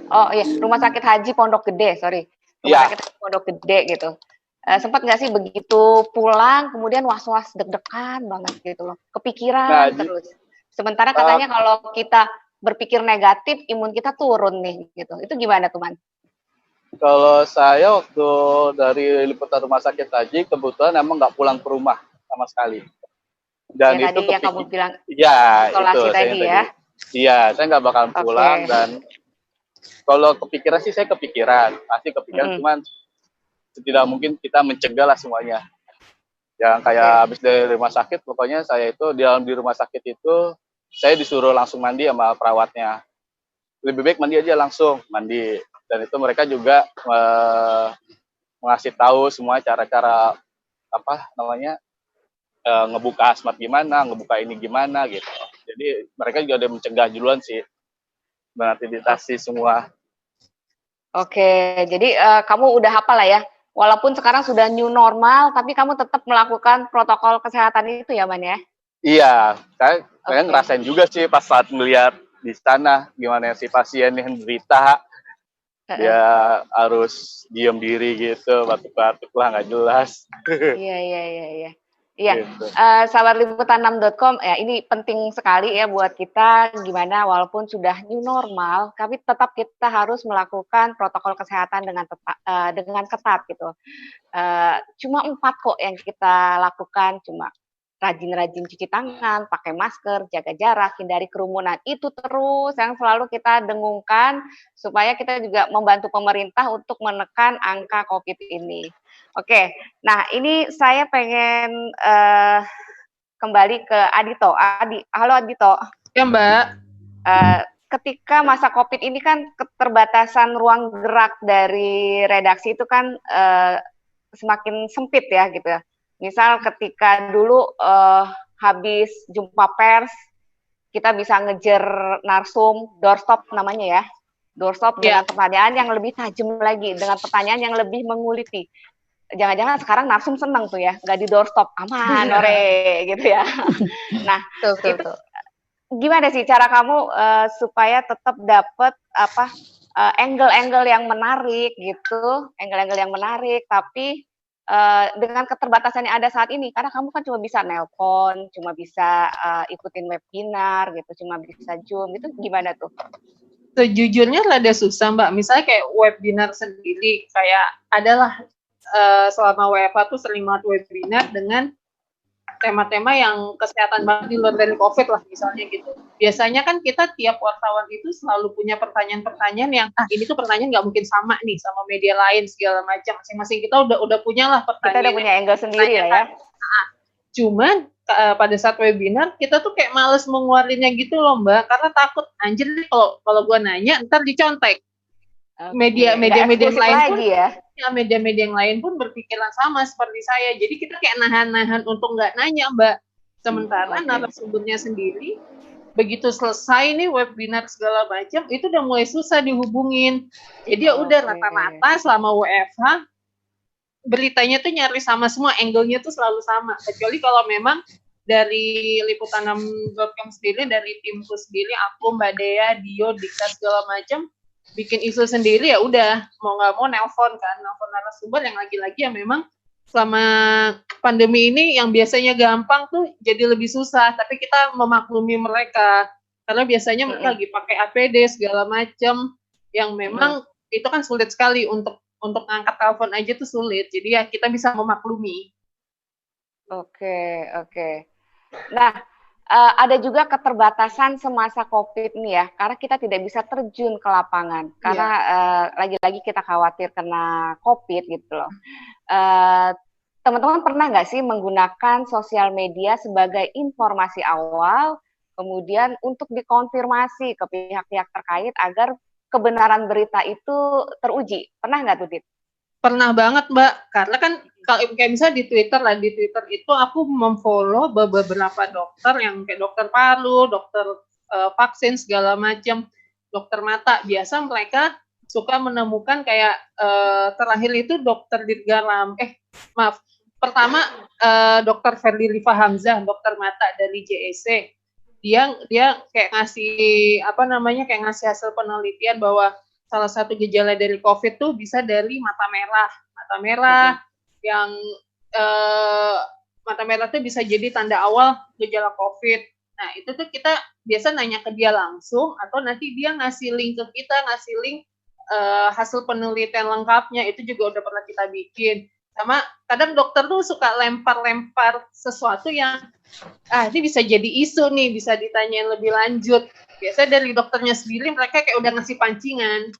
Oh iya, Rumah Sakit Haji Pondok Gede, sorry. Rumah Sakit Haji Pondok Gede gitu. Sempat nggak sih begitu pulang, kemudian was-was deg-degan banget gitu loh, kepikiran terus. Sementara katanya kalau kita berpikir negatif, imun kita turun nih gitu. Itu gimana tuh, Man? Kalau saya waktu dari liputan Rumah Sakit Haji, kebetulan emang nggak pulang ke rumah sama sekali. Dan ya, itu tadi yang kamu bilang ya, isolasi itu tadi ya. Iya, saya nggak bakalan pulang. Dan kalau kepikiran sih saya kepikiran, pasti kepikiran, cuman tidak mungkin kita mencegah lah semuanya. Yang kayak habis dari rumah sakit, pokoknya saya itu di rumah sakit itu saya disuruh langsung mandi sama perawatnya. Lebih baik mandi aja langsung, mandi. Dan itu mereka juga mengasih tahu semua cara-cara ngebuka asmat gimana, ngebuka ini gimana gitu. Jadi mereka juga udah mencegah duluan sih, mengantisipasi semua. Oke, jadi kamu udah hafal lah ya. Walaupun sekarang sudah new normal, tapi kamu tetap melakukan protokol kesehatan itu ya, Man ya? Iya, saya ngerasain juga sih pas saat melihat di sana gimana si pasien yang menderita, dia harus diem diri gitu, batuk-batuk lah nggak jelas. Iya. Gitu. Sahabat liputan6.com ya, ini penting sekali ya buat kita, gimana walaupun sudah new normal, tapi tetap kita harus melakukan protokol kesehatan dengan ketat gitu. Cuma 4 kok yang kita lakukan, cuma rajin-rajin cuci tangan, pakai masker, jaga jarak, hindari kerumunan. Itu terus yang selalu kita dengungkan supaya kita juga membantu pemerintah untuk menekan angka COVID ini. Oke, nah ini saya pengen kembali ke Adito. Halo Adito. Ya Mbak. Ketika masa COVID ini kan keterbatasan ruang gerak dari redaksi itu kan semakin sempit ya gitu ya. Misal ketika dulu habis jumpa pers, kita bisa ngejar narsum, doorstop namanya ya. Doorstop dengan pertanyaan yang lebih tajam lagi, dengan pertanyaan yang lebih menguliti. Jangan-jangan sekarang narsum seneng tuh ya, nggak di doorstop, aman, ore, gitu ya. Nah, itu gimana sih cara kamu supaya tetap dapat angle-angle yang menarik gitu, angle-angle yang menarik, tapi dengan keterbatasan yang ada saat ini, karena kamu kan cuma bisa nelpon, cuma bisa ikutin webinar gitu, cuma bisa Zoom, itu gimana tuh? Sejujurnya rada susah Mbak, misalnya kayak webinar sendiri, kayak adalah selama WFH tuh sering banget webinar dengan tema-tema yang kesehatan banget di luar dari COVID lah misalnya gitu. Biasanya kan kita tiap wartawan itu selalu punya pertanyaan-pertanyaan yang ini tuh pertanyaan nggak mungkin sama nih sama media lain segala macam. Masing-masing kita udah punya lah pertanyaan. Kita udah punya angle sendiri lah ya. Cuman pada saat webinar kita tuh kayak males mengeluarinnya gitu loh Mbak, karena takut anjir nih kalau gua nanya ntar dicontek. Media-media yang lain pun media-media yang lain pun berpikiran sama seperti saya. Jadi kita kayak nahan-nahan untuk nggak nanya Mbak. Sementara narasumbernya sendiri begitu selesai nih webinar segala macam itu udah mulai susah dihubungin. Jadi ya udah rata-rata selama WFH beritanya tuh nyari sama semua, angle-nya tuh selalu sama. Kecuali kalau memang dari liputan6.com sendiri, dari timku sendiri, aku, Mbak Dea, Dio, Dika segala macam bikin isu sendiri, ya udah mau nggak mau nelpon narasumber yang lagi-lagi ya memang selama pandemi ini yang biasanya gampang tuh jadi lebih susah, tapi kita memaklumi mereka karena biasanya mereka lagi pakai APD segala macam yang memang itu kan sulit sekali untuk untuk ngangkat telepon aja tuh sulit. Jadi ya kita bisa memaklumi. Oke, oke. Nah, ada juga keterbatasan semasa COVID nih ya, karena kita tidak bisa terjun ke lapangan, karena lagi-lagi kita khawatir kena COVID gitu loh. Teman-teman pernah nggak sih menggunakan sosial media sebagai informasi awal, kemudian untuk dikonfirmasi ke pihak-pihak terkait agar kebenaran berita itu teruji? Pernah nggak tuh, Dit? Pernah banget, Mbak. Karena kan kalau kayak misalnya di Twitter itu aku memfollow beberapa dokter yang kayak dokter paru, dokter vaksin segala macam, dokter mata. Biasa mereka suka menemukan kayak terakhir itu dokter Dirgalam, pertama dokter Ferdi Rifa Hamzah, dokter mata dari JEC. Dia kayak kayak ngasih hasil penelitian bahwa salah satu gejala dari COVID tuh bisa dari mata merah yang mata merah tuh bisa jadi tanda awal gejala COVID. Nah itu tuh kita biasa nanya ke dia langsung atau nanti dia ngasih link ke kita, ngasih link hasil penelitian lengkapnya, itu juga udah pernah kita bikin. Sama kadang dokter tuh suka lempar-lempar sesuatu yang ini bisa jadi isu nih, bisa ditanyain lebih lanjut. Biasanya dari dokternya sendiri mereka kayak udah ngasih pancingan.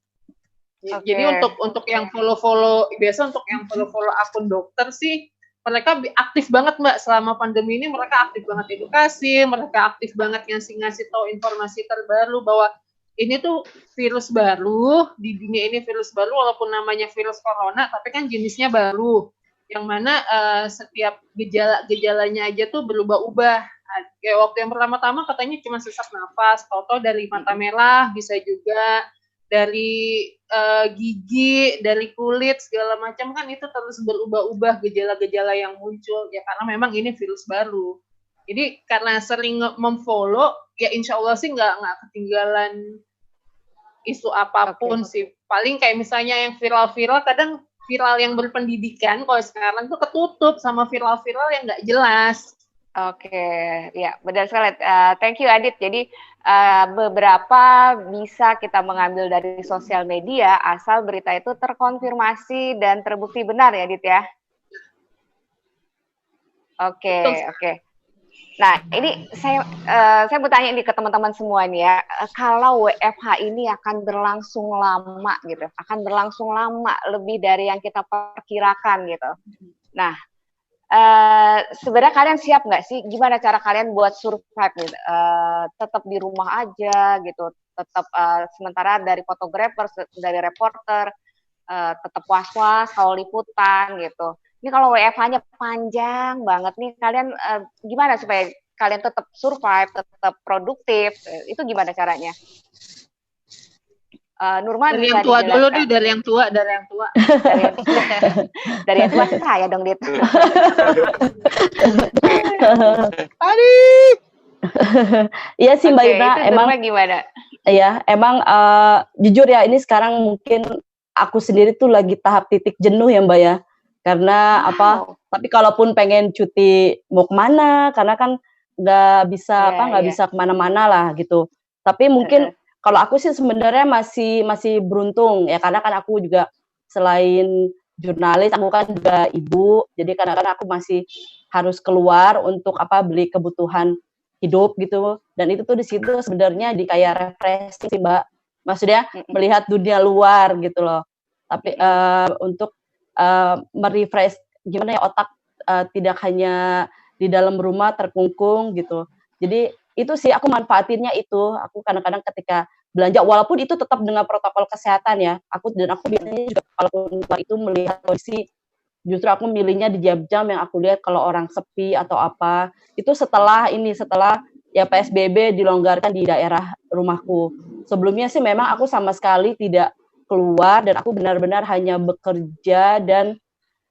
Okay. Jadi untuk yang follow biasa untuk yang follow akun dokter sih mereka aktif banget Mbak selama pandemi ini, mereka aktif banget edukasi, mereka aktif banget ngasih tahu informasi terbaru bahwa ini tuh virus baru, di dunia ini virus baru walaupun namanya virus corona tapi kan jenisnya baru. Yang mana setiap gejalanya aja tuh berubah-ubah. Kayak waktu yang pertama-tama katanya cuma sesak nafas, tahu-tahu dari mata merah, bisa juga dari gigi, dari kulit segala macam, kan itu terus berubah-ubah gejala-gejala yang muncul ya karena memang ini virus baru. Jadi karena sering memfollow ya insya Allah sih nggak ketinggalan isu apapun sih. Paling kayak misalnya yang viral-viral, kadang viral yang berpendidikan, kalau sekarang tuh ketutup sama viral-viral yang nggak jelas. Oke, ya benar sekali. Thank you Adit. Jadi beberapa bisa kita mengambil dari sosial media asal berita itu terkonfirmasi dan terbukti benar ya Adit ya. Oke. Nah ini saya mau tanya nih ke teman-teman semua nih ya, kalau WFH ini akan berlangsung lama gitu, akan berlangsung lama lebih dari yang kita perkirakan gitu. Nah sebenarnya kalian siap nggak sih? Gimana cara kalian buat survive gitu? Tetap di rumah aja gitu, tetap sementara dari fotografer, dari reporter tetap was-was kalau liputan gitu. Ini kalau WFH-nya panjang banget nih, kalian gimana supaya kalian tetap survive, tetap produktif? Itu gimana caranya? Nurma dari bisa yang tua dijelaskan. dulu nih, dari yang tua. Dari yang tua saya dong, Dit. Iya sih Mbak Ina, emang gimana? Iya, emang jujur ya ini sekarang mungkin aku sendiri tuh lagi tahap titik jenuh ya Mbak ya. Karena tapi kalaupun pengen cuti mau kemana, karena kan nggak bisa bisa kemana-mana lah gitu. Tapi mungkin kalau aku sih sebenarnya masih beruntung ya, karena kan aku juga selain jurnalis, aku kan juga ibu, jadi kadang-kadang aku masih harus keluar untuk beli kebutuhan hidup gitu. Dan itu tuh di situ sebenarnya di kayak refreshing sih Mbak. Maksudnya melihat dunia luar gitu loh. Tapi untuk merefresh gimana ya otak, tidak hanya di dalam rumah terkungkung gitu. Jadi itu sih aku manfaatinnya itu. Aku kadang-kadang ketika belanja walaupun itu tetap dengan protokol kesehatan ya. Aku biasanya juga kalaupun itu melihat kondisi, justru aku milihnya di jam-jam yang aku lihat kalau orang sepi atau apa. Itu setelah ya PSBB dilonggarkan di daerah rumahku. Sebelumnya sih memang aku sama sekali tidak keluar dan aku benar-benar hanya bekerja dan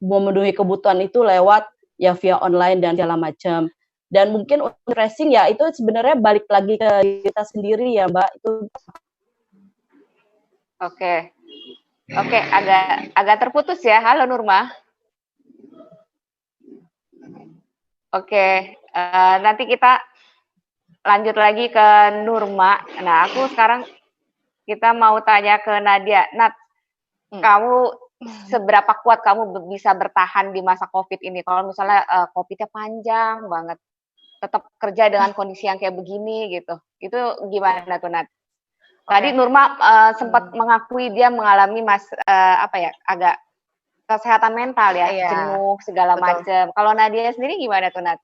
memenuhi kebutuhan itu lewat ya via online dan segala macam. Dan mungkin tracing ya itu sebenarnya balik lagi ke kita sendiri ya Mbak. Itu Oke, agak terputus ya. Halo Nurma. Oke, nanti kita lanjut lagi ke Nurma. Nah, aku sekarang kita mau tanya ke Nadia. Nat, kamu seberapa kuat kamu bisa bertahan di masa COVID ini? Kalau misalnya COVID-nya panjang banget, tetap kerja dengan kondisi yang kayak begini gitu. Itu gimana tuh, Nat? Tadi Nurma sempat mengakui dia mengalami agak kesehatan mental ya, jenuh segala macam. Kalau Nadia sendiri gimana tuh, Nat?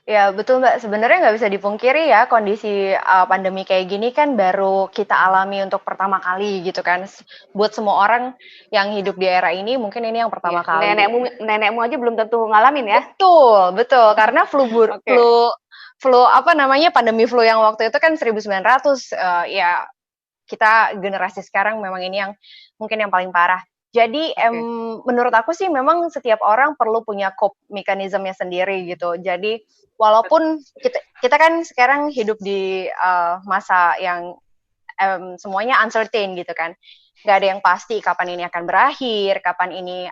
Ya betul Mbak, sebenarnya nggak bisa dipungkiri ya kondisi pandemi kayak gini kan baru kita alami untuk pertama kali gitu kan. Buat semua orang yang hidup di era ini mungkin ini yang pertama kali. Nenekmu aja belum tentu ngalamin ya? Betul, karena pandemi flu yang waktu itu kan 1900 ya kita generasi sekarang memang ini yang mungkin yang paling parah. Jadi menurut aku sih memang setiap orang perlu punya cope mekanismenya sendiri gitu. Jadi walaupun kita kan sekarang hidup di masa yang semuanya uncertain gitu kan, nggak ada yang pasti kapan ini akan berakhir, kapan ini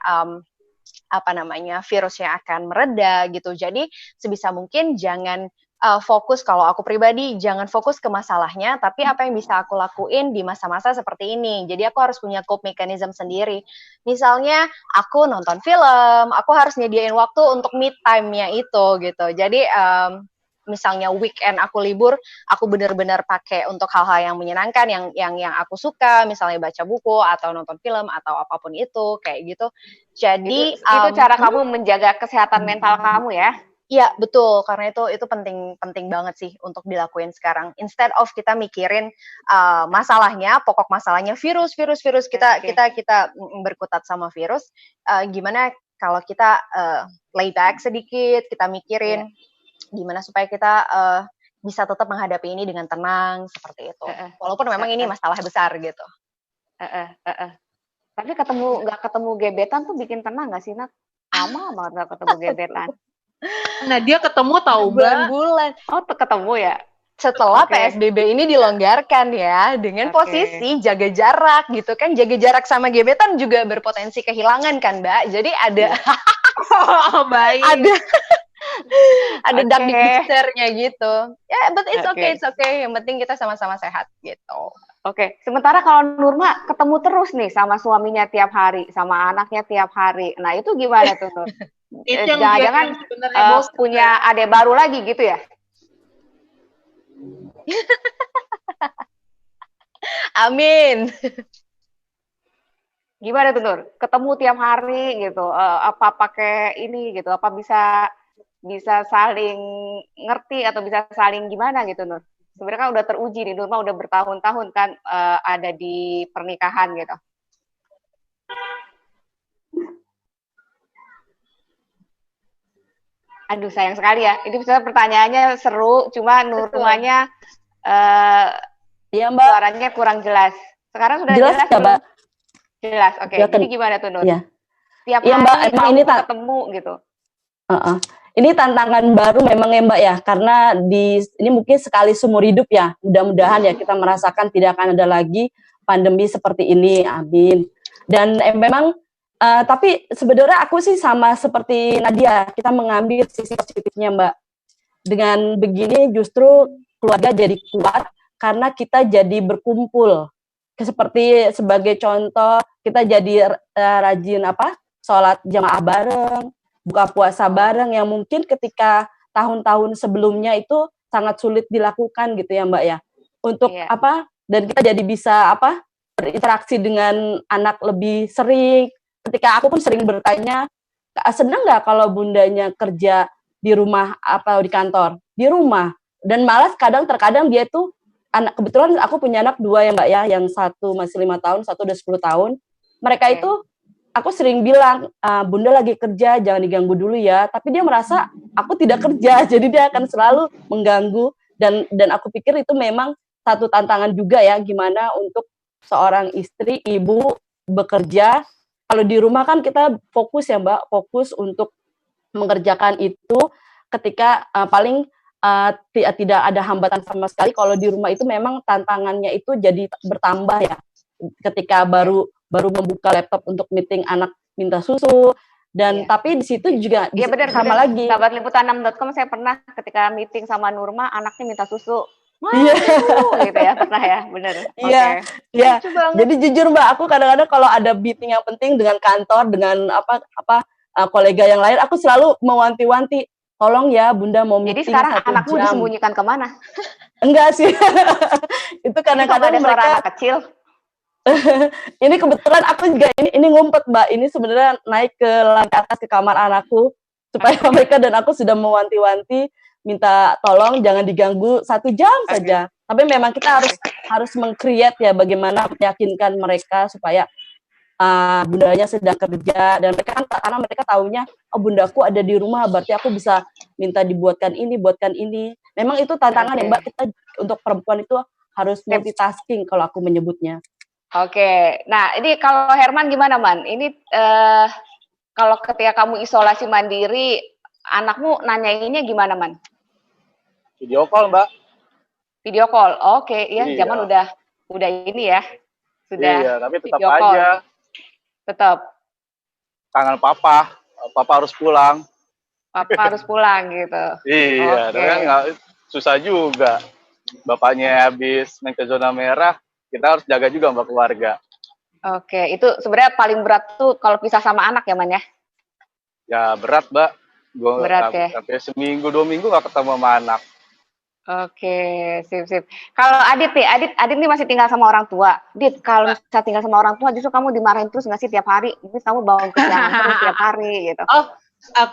virusnya akan mereda gitu. Jadi sebisa mungkin jangan fokus, kalau aku pribadi jangan fokus ke masalahnya, tapi apa yang bisa aku lakuin di masa-masa seperti ini. Jadi aku harus punya cope mechanism sendiri. Misalnya aku nonton film, aku harus nyediain waktu untuk me time-nya itu gitu. Jadi misalnya weekend aku libur, aku benar-benar pakai untuk hal-hal yang menyenangkan, yang aku suka, misalnya baca buku atau nonton film atau apapun itu kayak gitu. Jadi itu cara kamu menjaga kesehatan mental kamu ya? Iya betul, karena itu penting banget sih untuk dilakuin sekarang. Instead of kita mikirin masalahnya, pokok masalahnya virus kita berkutat sama virus. Gimana kalau kita lay back sedikit, kita mikirin gimana supaya kita bisa tetap menghadapi ini dengan tenang seperti itu. Walaupun memang ini masalah besar gitu. Tapi nggak ketemu gebetan tuh bikin tenang nggak sih, Nat? Lama banget nggak ketemu gebetan. Nah dia ketemu tahu bulan-bulan. Oh ketemu ya? Setelah PSBB ini dilonggarkan ya, dengan posisi jaga jarak gitu kan. Jaga jarak sama gebetan juga berpotensi kehilangan kan Mbak. Jadi ada baik. ada dark gitu. Ya, but it's okay. Yang penting kita sama-sama sehat gitu. Oke. Sementara kalau Nurma ketemu terus nih sama suaminya tiap hari, sama anaknya tiap hari. Nah itu gimana tuh Nur? Jangan-jangan punya adik baru lagi gitu ya? Amin. Gimana tuh Nur? Ketemu tiap hari gitu? Apa pakai ini gitu? Apa bisa saling ngerti atau bisa saling gimana gitu Nur? Sebenarnya kan udah teruji nih, Nurma udah bertahun-tahun kan ada di pernikahan gitu. Aduh sayang sekali ya, ini misalnya pertanyaannya seru, cuma Nurmanya Mbak. Suaranya kurang jelas. Sekarang sudah jelas ya, Mbak? Jelas, oke. Jadi gimana tuh Nur? Ya. Tiap hari Mbak, emang ini ketemu gitu. Ini tantangan baru memang ya Mbak ya, karena ini mungkin sekali seumur hidup ya. Mudah-mudahan ya kita merasakan tidak akan ada lagi pandemi seperti ini, amin. Dan memang tapi sebenarnya aku sih sama seperti Nadia, kita mengambil sisi positifnya Mbak. Dengan begini justru keluarga jadi kuat karena kita jadi berkumpul. Seperti sebagai contoh, kita jadi rajin sholat jamaah bareng, buka puasa bareng yang mungkin ketika tahun-tahun sebelumnya itu sangat sulit dilakukan gitu ya Mbak ya. Untuk dan kita jadi bisa berinteraksi dengan anak lebih sering. Ketika aku pun sering bertanya, senang nggak kalau bundanya kerja di rumah atau di kantor? Di rumah. Dan malah terkadang dia tuh kebetulan aku punya anak 2 ya Mbak ya, yang satu masih 5 tahun, satu udah 10 tahun. Mereka itu aku sering bilang, Bunda lagi kerja, jangan diganggu dulu ya. Tapi dia merasa aku tidak kerja, jadi dia akan selalu mengganggu. Dan aku pikir itu memang satu tantangan juga ya, gimana untuk seorang istri, ibu bekerja. Kalau di rumah kan kita fokus ya Mbak, fokus untuk mengerjakan itu ketika paling tidak ada hambatan sama sekali. Kalau di rumah itu memang tantangannya itu jadi bertambah ya. Ketika baru membuka laptop untuk meeting anak minta susu, dan tapi di situ juga benar, sama lagi. Sahabat liputan6.com saya pernah ketika meeting sama Nurma, anaknya minta susu. Iya. gitu ya, pernah ya, bener. Iya, Oke. iya. Lucu banget. Jadi jujur Mbak, aku kadang-kadang kalau ada meeting yang penting dengan kantor, dengan kolega yang lain, aku selalu mewanti-wanti, tolong ya Bunda mau Jadi meeting sekarang 1 anakmu jam. disembunyikan kemana? Enggak sih. Itu Ini kok nggak kadang-kadang ada suara mereka, anak kecil? ini kebetulan aku juga ini ngumpet Mbak, ini sebenarnya naik ke lantai atas ke kamar anakku, supaya mereka dan aku sudah mewanti-wanti, minta tolong jangan diganggu 1 jam saja. Tapi memang kita harus meng-create ya bagaimana meyakinkan mereka supaya bundanya sedang kerja, dan mereka kan karena mereka taunya oh bundaku ada di rumah berarti aku bisa minta dibuatkan ini, buatkan ini. Memang itu tantangan ya Mbak, kita untuk perempuan itu harus multitasking kalau aku menyebutnya. Oke, nah ini kalau Herman gimana Man? Ini kalau ketika kamu isolasi mandiri, anakmu nanyainnya gimana Man? Video call, Mbak. Video call, oke, ya Iya. zaman udah ini ya, sudah. Iya, tapi tetap video call. aja. Tetap. Tangan papa harus pulang. Papa harus pulang gitu. Iya, Oke. kan nggak susah juga. Bapaknya habis main ke zona merah, kita harus jaga juga Mbak keluarga. Oke, itu sebenarnya paling berat tuh kalau pisah sama anak ya Man ya? Ya berat Mbak. Gua Berat ya. sampai seminggu 2 minggu nggak ketemu sama anak. Oke, sip. Kalau Adit nih, Adit nih masih tinggal sama orang tua. Dit, kalau misalnya tinggal sama orang tua, justru kamu dimarahin terus nggak sih tiap hari? Mungkin kamu bangun kesiangan terus tiap hari gitu.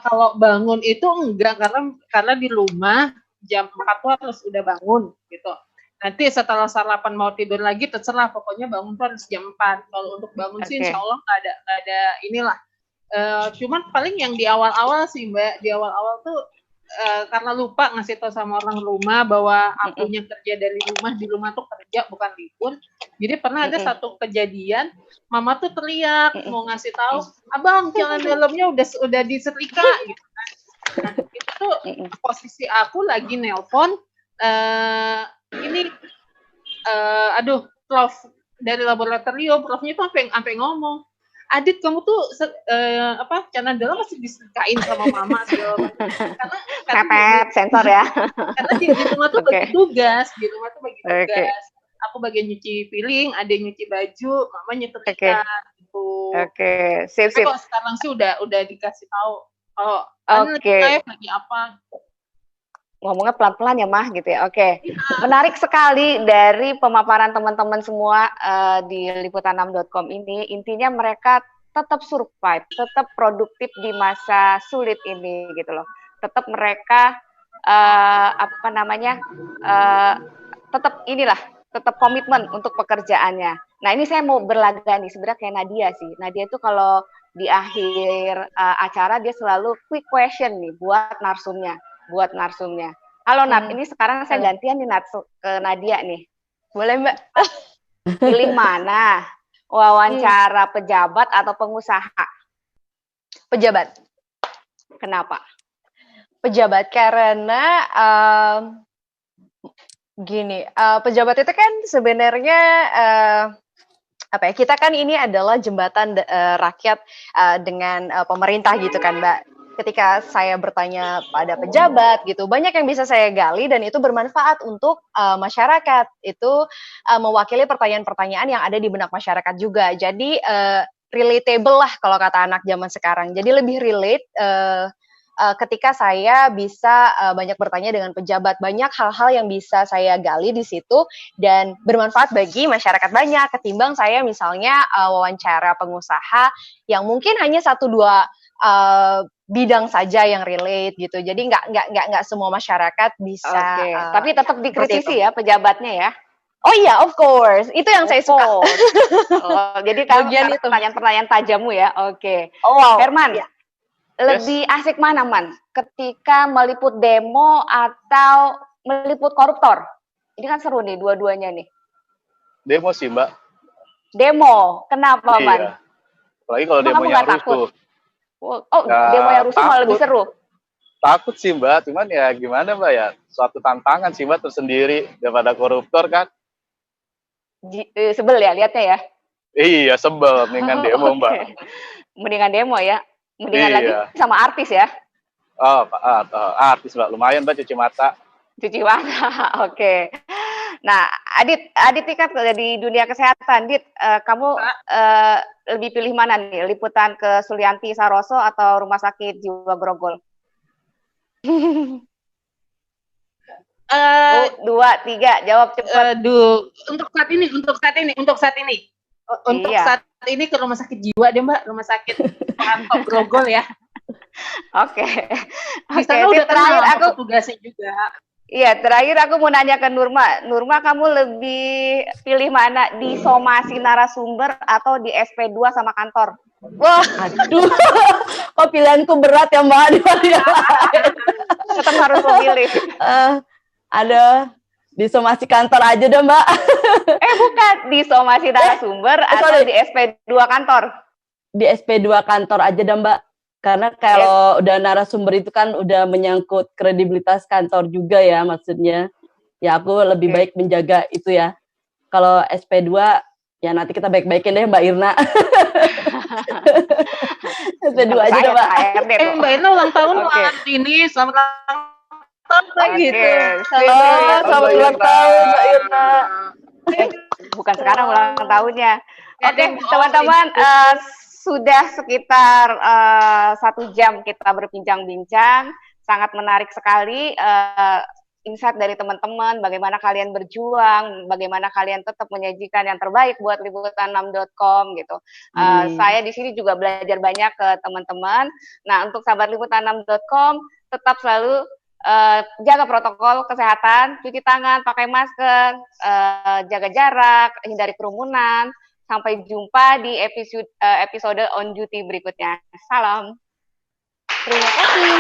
Kalau bangun itu enggak, karena di rumah jam 4 tuh harus udah bangun gitu. Nanti setelah sarapan mau tidur lagi terserah, pokoknya bangun tuh harus jam 4. Kalau untuk bangun sih insya Allah nggak ada inilah. Cuman paling yang di awal-awal sih Mbak, di awal-awal tuh karena lupa ngasih tahu sama orang rumah bahwa akunya kerja dari rumah, di rumah tuh kerja bukan libur. Jadi pernah ada satu kejadian, mama tuh teriak mau ngasih tahu, abang jangan dalamnya udah disetrika gitu kan. Nah itu tuh posisi aku lagi nelpon prof dari laboratorium, profnya tuh sampai ngomong, Adit kamu tuh celana dalam masih diserikain sama mama segala macam. Karena sensor ya. Karena di rumah tuh bagi tugas, Aku bagian nyuci piring, adek nyuci baju, mama nyetrika gitu. Oke, sip. Kalau sekarang sih udah dikasih tahu. Oh, lagi apa? Ngomongnya pelan-pelan ya Mah gitu ya. Oke. Menarik sekali dari pemaparan teman-teman semua di liputan6.com ini. Intinya mereka tetap survive, tetap produktif di masa sulit ini gitu loh. Tetap mereka tetap komitmen untuk pekerjaannya. Nah, ini saya mau berlaga nih sebenarnya kayak Nadia sih. Nadia itu kalau di akhir acara dia selalu quick question nih buat narsumnya. Halo Nat, ini sekarang saya gantian nih Nat ke Nadia nih. Boleh Mbak? Pilih mana? Wawancara pejabat atau pengusaha? Pejabat. Kenapa? Pejabat karena pejabat itu kan sebenarnya kita kan ini adalah jembatan rakyat dengan pemerintah gitu kan Mbak. Ketika saya bertanya pada pejabat gitu, banyak yang bisa saya gali dan itu bermanfaat untuk masyarakat. Itu mewakili pertanyaan-pertanyaan yang ada di benak masyarakat juga. Jadi relatable lah kalau kata anak zaman sekarang. Jadi lebih relate ketika saya bisa banyak bertanya dengan pejabat. Banyak hal-hal yang bisa saya gali di situ dan bermanfaat bagi masyarakat banyak ketimbang saya misalnya wawancara pengusaha yang mungkin hanya 1-2 bidang saja yang relate gitu. Jadi nggak semua masyarakat bisa. Tapi tetap dikritisi ya pejabatnya ya. Oh iya, of course. Itu yang saya suka. Jadi bagian itu pertanyaan-pertanyaan tajammu ya. Oke. Oh, wow. Herman, lebih asik mana Man? Ketika meliput demo atau meliput koruptor? Ini kan seru nih dua-duanya nih. Demo sih Mbak. Demo, kenapa Man? Iya. Apalagi kalau demonya rusuh. Demo yang rusuh malah lebih seru. Takut sih Mbak, cuman ya gimana Mbak ya, suatu tantangan sih Mbak tersendiri daripada koruptor kan. Sebel ya lihatnya ya? Iya sebel, mendingan demo Mbak. Mendingan demo ya, mendingan lagi sama artis ya? Artis Mbak, lumayan Mbak cuci mata. Cuci mata, oke. Nah, Adit ini kan di dunia kesehatan. Dit, kamu lebih pilih mana nih? Liputan ke Sulianti Saroso atau Rumah Sakit Jiwa Grogol? 2, 3, jawab cepat. Aduh, untuk saat ini Iya. ke Rumah Sakit Jiwa deh Mbak, Rumah Sakit Kantor Grogol ya. Oke. Di sana udah terakhir aku tugasnya juga. Iya, terakhir aku mau nanya ke Nurma. Nurma, kamu lebih pilih mana? Di somasi narasumber atau di SP2 sama kantor? Wah, aduh. Kok pilihanku berat ya Mbak? Tetap harus memilih. Ada di somasi kantor aja deh Mbak. Bukan, di somasi narasumber atau di SP2 kantor? Di SP2 kantor aja deh Mbak. Karena kalau udah narasumber itu kan udah menyangkut kredibilitas kantor juga ya maksudnya. Ya aku lebih baik menjaga itu ya. Kalau SP2 ya nanti kita baik-baikin deh Mbak Irna. SP2 aja deh Mbak. Mbak Irna ulang tahun ini, selamat ulang tahun gitu. Selamat ulang tahun Mbak Irna. Bukan sekarang ulang tahunnya. Oke, teman-teman, sudah sekitar 1 jam kita berbincang-bincang, sangat menarik sekali insight dari teman-teman, bagaimana kalian berjuang, bagaimana kalian tetap menyajikan yang terbaik buat liputan6.com gitu. Saya di sini juga belajar banyak ke teman-teman. Nah, untuk sahabat liputan6.com, tetap selalu jaga protokol kesehatan, cuci tangan, pakai masker, jaga jarak, hindari kerumunan. Sampai jumpa di episode On Duty berikutnya. Salam. Terima kasih.